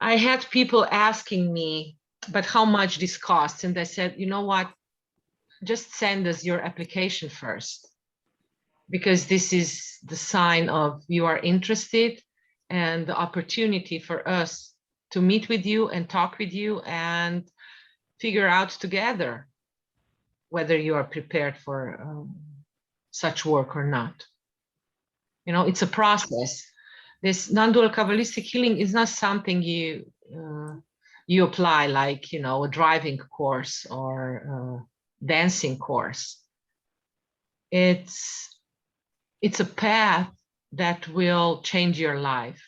I had people asking me, but how much this costs? And I said, you know what? Just send us your application first, because this is the sign of you are interested and the opportunity for us to meet with you and talk with you and figure out together whether you are prepared for such work or not. It's a process. This non-dual Kabbalistic healing is not something you apply like, a driving course or a dancing course. It's a path that will change your life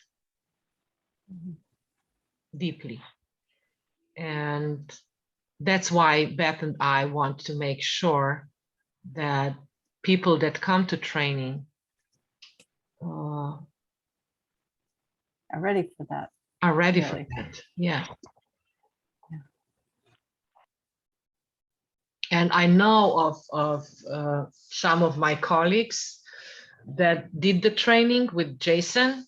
deeply. And that's why Beth and I want to make sure that people that come to training are ready for that. Are ready really. for that. Yeah. And I know of some of my colleagues that did the training with Jason.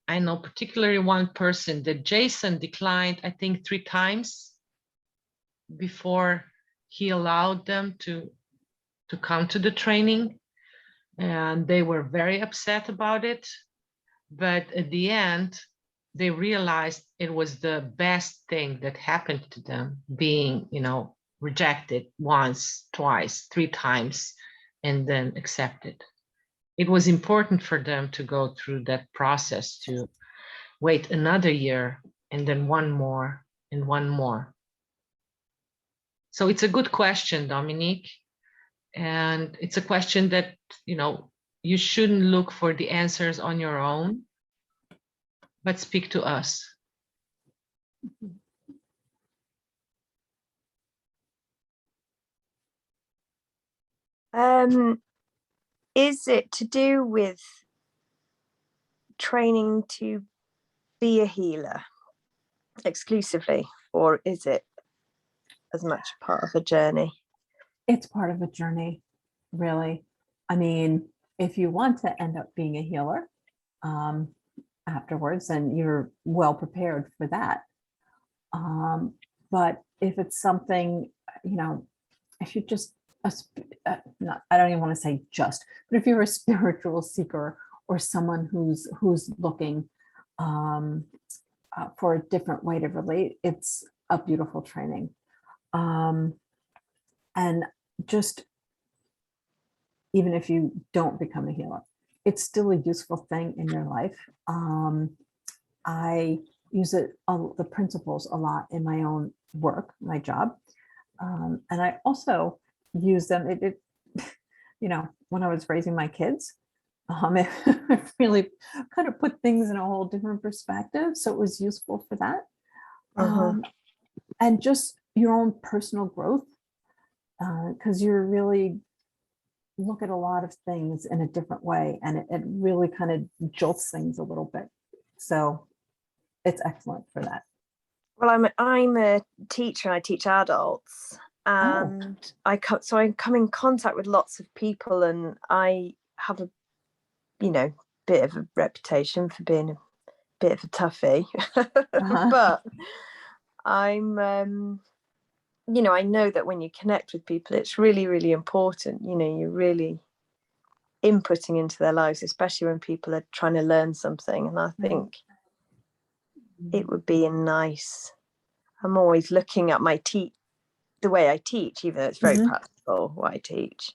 I know particularly one person that Jason declined, I think 3 times before he allowed them to come to the training. And they were very upset about it. But at the end, they realized it was the best thing that happened to them, being, rejected once, twice, 3 times, and then accepted. It was important for them to go through that process, to wait another year and then one more and one more. So it's a good question, Dominique. And it's a question that, you shouldn't look for the answers on your own, but speak to us. Is it to do with training to be a healer exclusively, or is it as much part of a journey? It's part of a journey, really. I mean, if you want to end up being a healer afterwards, then you're well prepared for that. But if it's something, if you just, I don't even want to say just, but if you're a spiritual seeker or someone who's looking for a different way to relate, it's a beautiful training. And just, even if you don't become a healer, it's still a useful thing in your life. I use it, the principles a lot in my own work, my job. And I also use them, you know, when I was raising my kids, it really kind of put things in a whole different perspective. So it was useful for that. And just your own personal growth, because you're really look at a lot of things in a different way, and it really kind of jolts things a little bit. So it's excellent for that. Well, I'm a teacher and I teach adults, and I come in contact with lots of people, and I have a bit of a reputation for being a bit of a toughie, but I'm I know that when you connect with people, it's really, really important. You're really inputting into their lives, especially when people are trying to learn something. And I think it would be a nice. I'm always looking at the way I teach, even though it's very practical what I teach.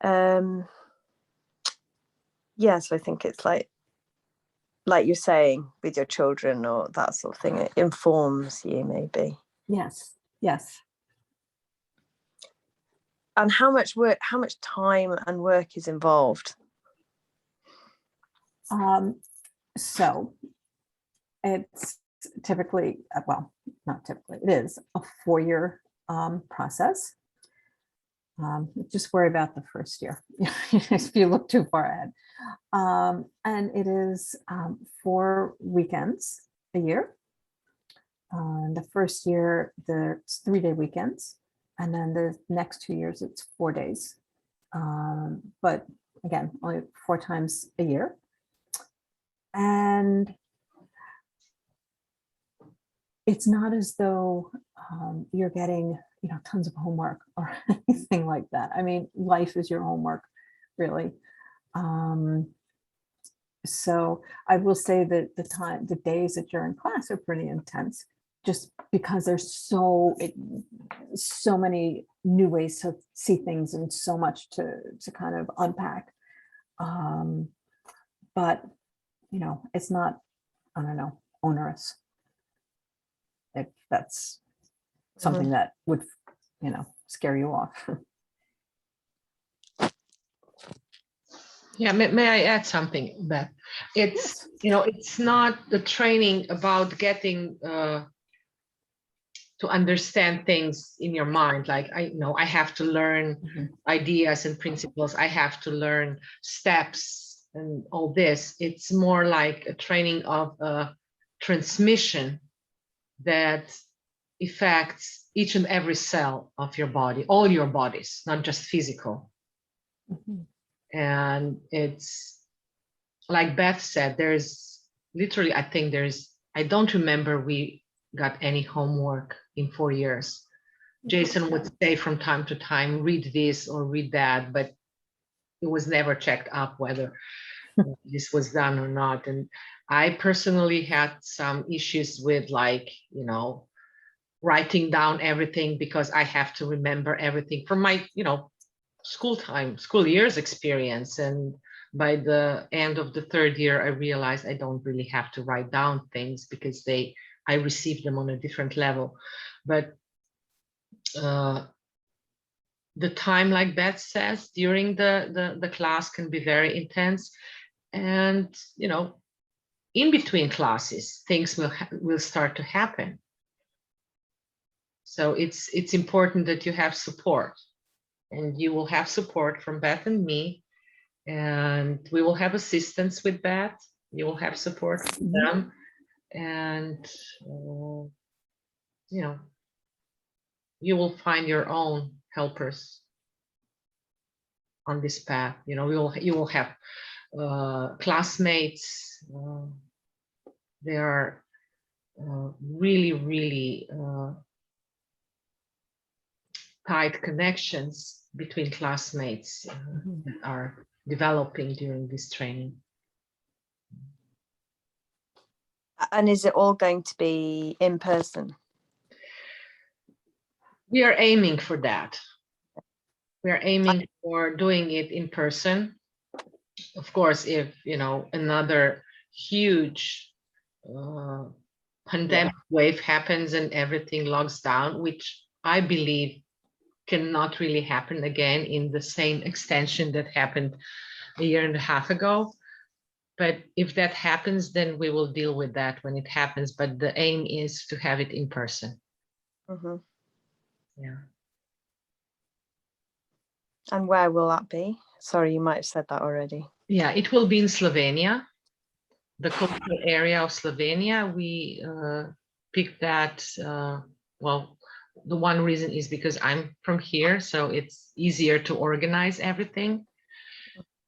So I think it's like you're saying with your children or that sort of thing, it informs you maybe. Yes. Yes. And how much time and work is involved? So it's typically, well, not typically, it is a 4-year process. Just worry about the first year if you look too far ahead. And it is 4 weekends a year. The first year, there's 3-day weekends. And then the next 2 years, it's 4 days. But again, only 4 times a year. And it's not as though you're getting, tons of homework or anything like that. I mean, life is your homework, really. So I will say that the days that you're in class are pretty intense, just because there's so many new ways to see things and so much to kind of unpack. But it's not, I don't know, onerous. If that's something that would, scare you off. Yeah, may I add something, Beth? It's, it's not the training about getting to understand things in your mind. Like, I have to learn ideas and principles. I have to learn steps and all this. It's more like a training of a transmission that affects each and every cell of your body, all your bodies, not just physical. And it's like Beth said, there's literally, I don't remember we got any homework in 4 years. Jason would say from time to time, read this or read that, but it was never checked up whether this was done or not. And I personally had some issues with writing down everything, because I have to remember everything from my, school years experience. And by the end of the 3rd year, I realized I don't really have to write down things, because I received them on a different level. But the time, like Beth says, during the class can be very intense. And, in between classes, things will start to happen. So it's important that you have support, and you will have support from Beth and me, and we will have assistance with Beth. You will have support from them, and you will find your own helpers on this path. You will have classmates. There are really, really tight connections between classmates that are developing during this training. And is it all going to be in person? We are aiming for that. We are aiming for doing it in person. Of course, if another huge pandemic wave happens and everything locks down, which I believe cannot really happen again in the same extension that happened a year and a half ago. But if that happens, then we will deal with that when it happens. But the aim is to have it in person. Mhm. Yeah. And where will that be? Sorry, you might have said that already. Yeah, it will be in Slovenia, the coastal area of Slovenia. We picked that, well, the one reason is because I'm from here, so it's easier to organize everything.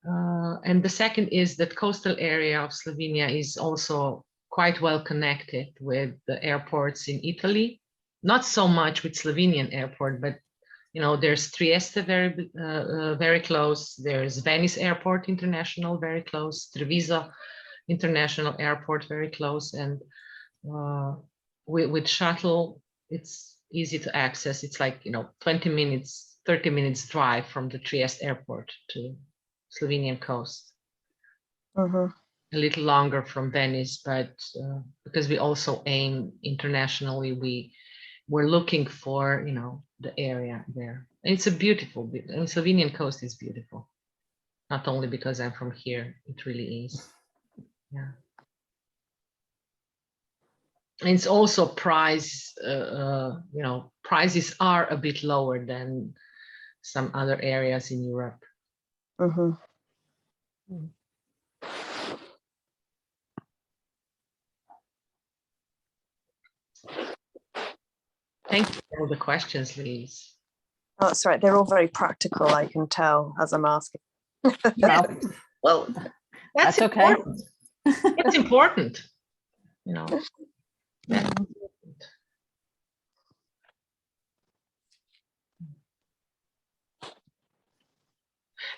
And the second is that coastal area of Slovenia is also quite well connected with the airports in Italy. Not so much with Slovenian airport, but you know, there's Trieste very close. There's Venice Airport International very close. Treviso International Airport very close. And with shuttle, it's easy to access. It's like, you know, 20 minutes, 30 minutes drive from the Trieste Airport to Slovenian coast. Mhm. A little longer from Venice, but because we also aim internationally, we're looking for, you know, the area there. And it's a beautiful, and Slovenian coast is beautiful. Not only because I'm from here, it really is. Yeah. And it's also price, you know, prices are a bit lower than some other areas in Europe. Mhm. Thank you for all the questions, Liz. Oh, that's right. They're all very practical, I can tell as I'm asking. No, Well, that's okay. important. It's important, you know. That's important.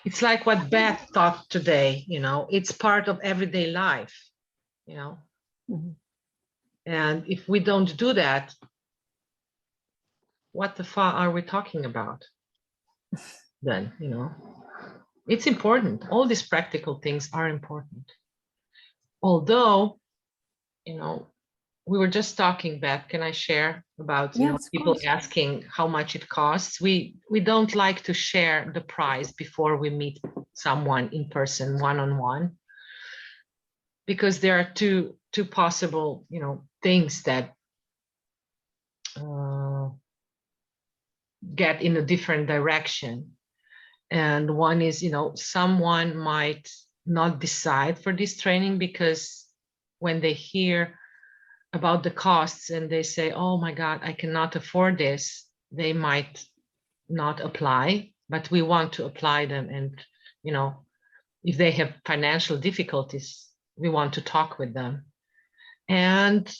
It's like what Beth taught today, you know, it's part of everyday life, you know. Mhm. And if we don't do that, what the fuck are we talking about then, you know? It's important. All these practical things are important. Although, you know, we were just talking, Beth, can I share about, you know, Yes, of people course. asking how much it costs? We don't like to share the price before we meet someone in person, one-on-one, because there are two possible, you know, things that get in a different direction. And one is, you know, someone might not decide for this training because when they hear about the costs and they say, oh my God, I cannot afford this, they might not apply, but we want to apply them. And, you know, if they have financial difficulties, we want to talk with them. And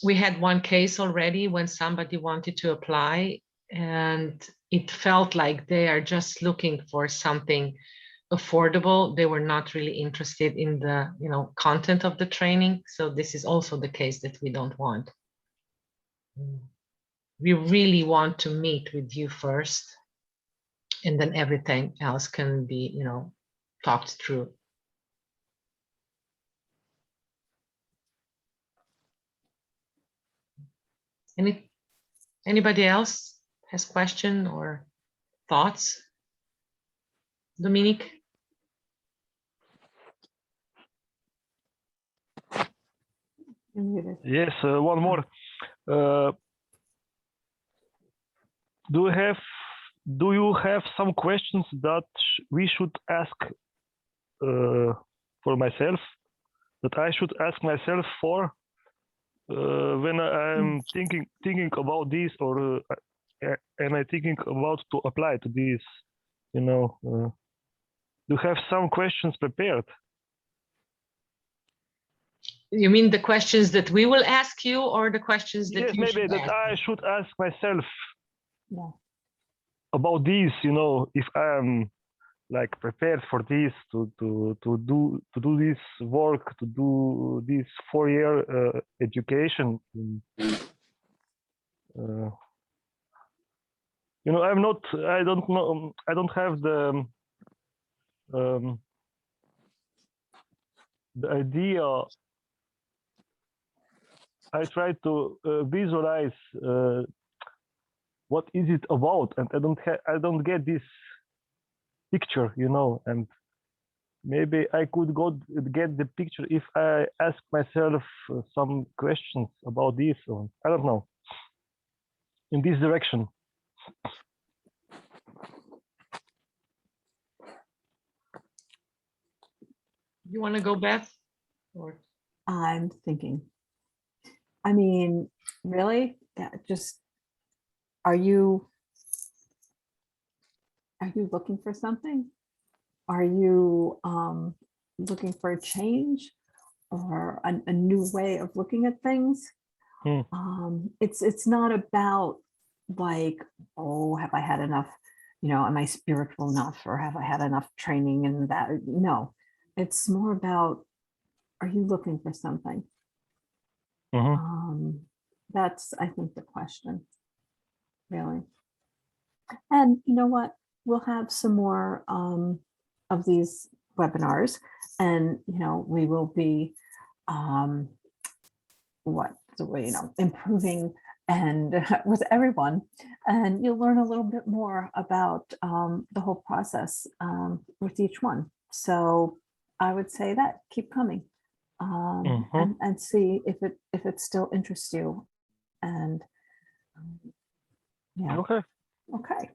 we had one case already when somebody wanted to apply and it felt like they are just looking for something affordable. They were not really interested in the, you know, content of the training. So this is also the case that we don't want. We really want to meet with you first, and then everything else can be, you know, talked through. Anybody else has question or thoughts? Dominique? Yes, one more. Do you have some questions that we should ask for myself? That I should ask myself for when I'm thinking about this, or am I thinking about to apply to this? You know, do you have some questions prepared? You mean the questions that we will ask you, or the questions that Yes, you maybe should that ask? I should ask myself Yeah. about this. You know, if I'm like prepared for this to do this work, to do this 4-year education. You know, I don't know, I don't have the idea I try to visualize what is it about, and I don't get this picture, you know, and maybe I could get the picture if I ask myself some questions about this, or I don't know, in this direction. You want to go, Beth? Or I'm thinking. I mean, really? Yeah, just are you looking for something? Are you looking for a change or a new way of looking at things? It's not about like, oh, have I had enough, you know, am I spiritual enough, or have I had enough training in that? No, it's more about, are you looking for something? That's, I think, the question, really. And you know what? We'll have some more of these webinars, and you know, we will be improving and with everyone, and you'll learn a little bit more about the whole process with each one. So I would say that keep coming and see if it still interests you. And yeah. Okay.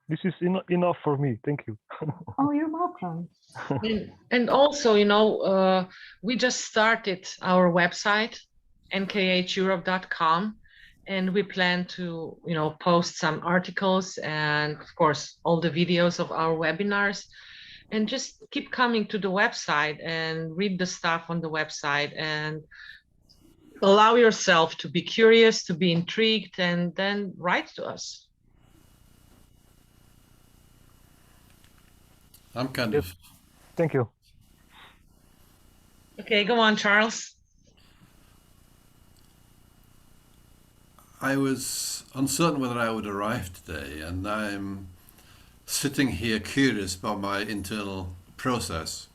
This is enough for me. Thank you. Oh, you're welcome. and also, you know, we just started our website, nkheurope.com, and we plan to, you know, post some articles and of course all the videos of our webinars, and just keep coming to the website and read the stuff on the website and allow yourself to be curious, to be intrigued, and then write to us. I'm kind of. Thank you. Okay, go on, Charles. I was uncertain whether I would arrive today, and I'm sitting here curious about my internal process,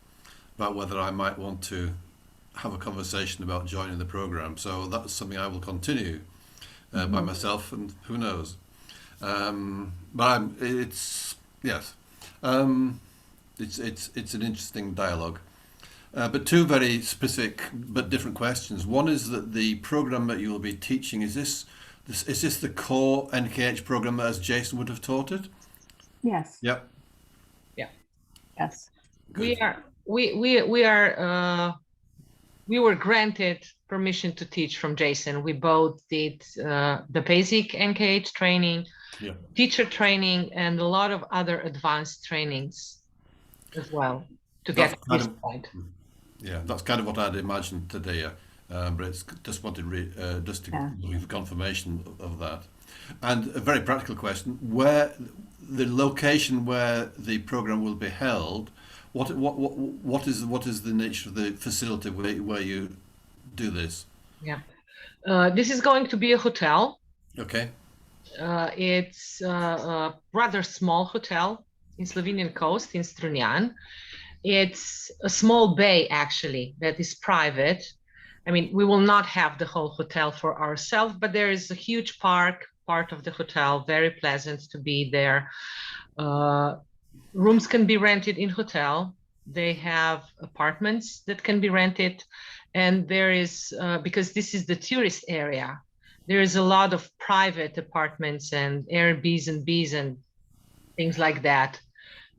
about whether I might want to have a conversation about joining the program. So that's something I will continue by myself, and who knows. But it's an interesting dialogue. But two very specific but different questions. One is that the program that you will be teaching, is this the core NKH program as Jason would have taught it? Yes. Yep. Yeah. Yes. Good. We were granted permission to teach from Jason. We both did the basic NKH training, teacher training, and a lot of other advanced trainings as well to get to this point. Yeah, that's kind of what I'd imagined today, but it's just wanted looking for confirmation of that. And a very practical question: where the location where the program will be held? What is the nature of the facility where you do this? Yeah, this is going to be a hotel. Okay. It's a rather small hotel in Slovenian coast in Strunjan. It's a small bay actually that is private. I mean, we will not have the whole hotel for ourselves, but there is a huge part of the hotel, very pleasant to be there. Rooms can be rented in hotel. They have apartments that can be rented. And there is, because this is the tourist area, there is a lot of private apartments and Airbnbs and things like that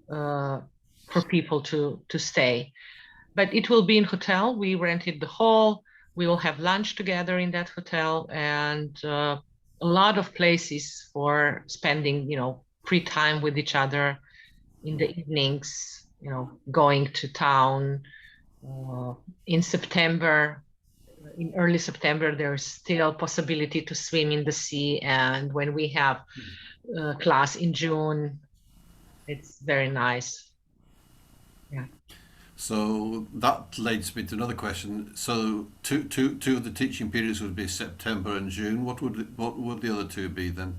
for people to stay. But it will be in hotel. We rented the hall. We will have lunch together in that hotel, and a lot of places for spending, you know, free time with each other in the evenings, you know, going to town. In September, in early September, there's still possibility to swim in the sea. And when we have class in June, it's very nice. Yeah. So that leads me to another question. So two of the teaching periods would be September and June. What would the other two be then?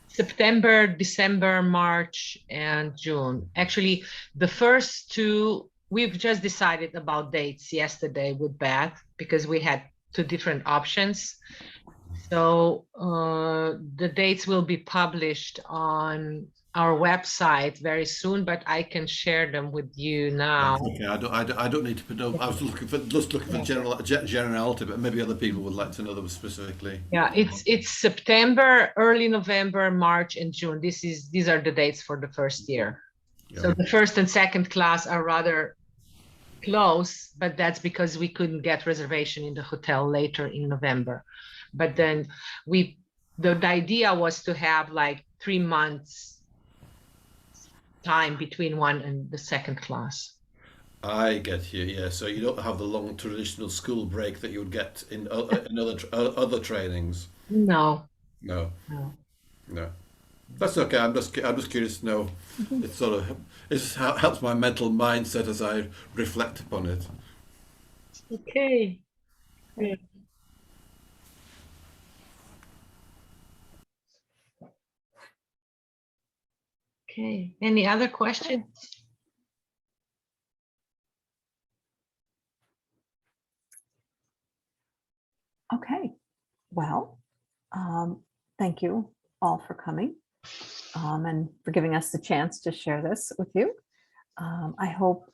September, December, March, and June. Actually, the first two, we've just decided about dates yesterday with Beth, because we had two different options. So the dates will be published on our website very soon, but I can share them with you now. Okay, I don't need to put. No, I was just looking for generality, but maybe other people would like to know them specifically. Yeah, it's September, early November, March, and June. These are the dates for the first year. Yeah. So the first and second class are rather close, but that's because we couldn't get reservation in the hotel later in November. But then the idea was to have like 3 months time between one and the second class. I get you. Yeah, so you don't have the long traditional school break that you would get in other trainings. No. No. That's okay. I'm just curious to know. It helps my mental mindset as I reflect upon it. Okay. Good. Okay. Any other questions? Okay. Well, thank you all for coming and for giving us the chance to share this with you. I hope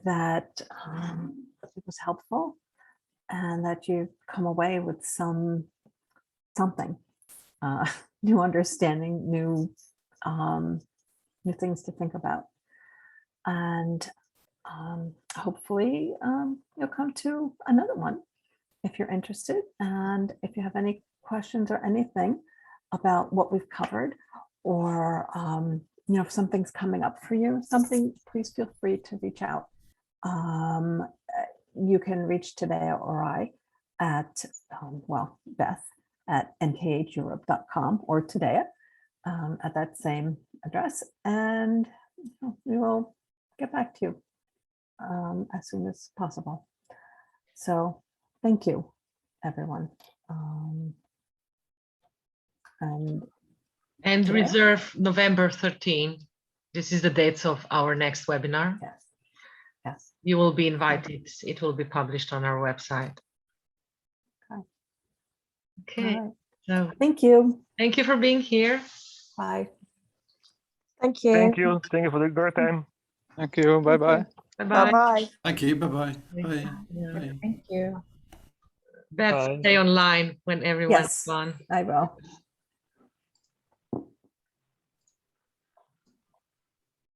that it was helpful and that you've come away with something, new understanding, new things to think about. And hopefully you'll come to another one if you're interested. And if you have any questions or anything about what we've covered, or if something's coming up for you, please feel free to reach out. You can reach Tadeja or I at, Beth at nkheurope.com or Tadeja at that same address. And we will get back to you as soon as possible. So thank you, everyone. And Yeah. reserve November 13. This is the dates of our next webinar. Yes. You will be invited. It will be published on our website. Okay. All right. So Thank you. thank you for being here. Bye. Thank you. Thank you. Thank you for the great time. Thank you. Bye bye. Bye-bye. Bye-bye. Thank you. Bye-bye. Bye. Yeah. Bye. Thank you. Beth, Bye. stay online when everyone's Yes, gone. I will.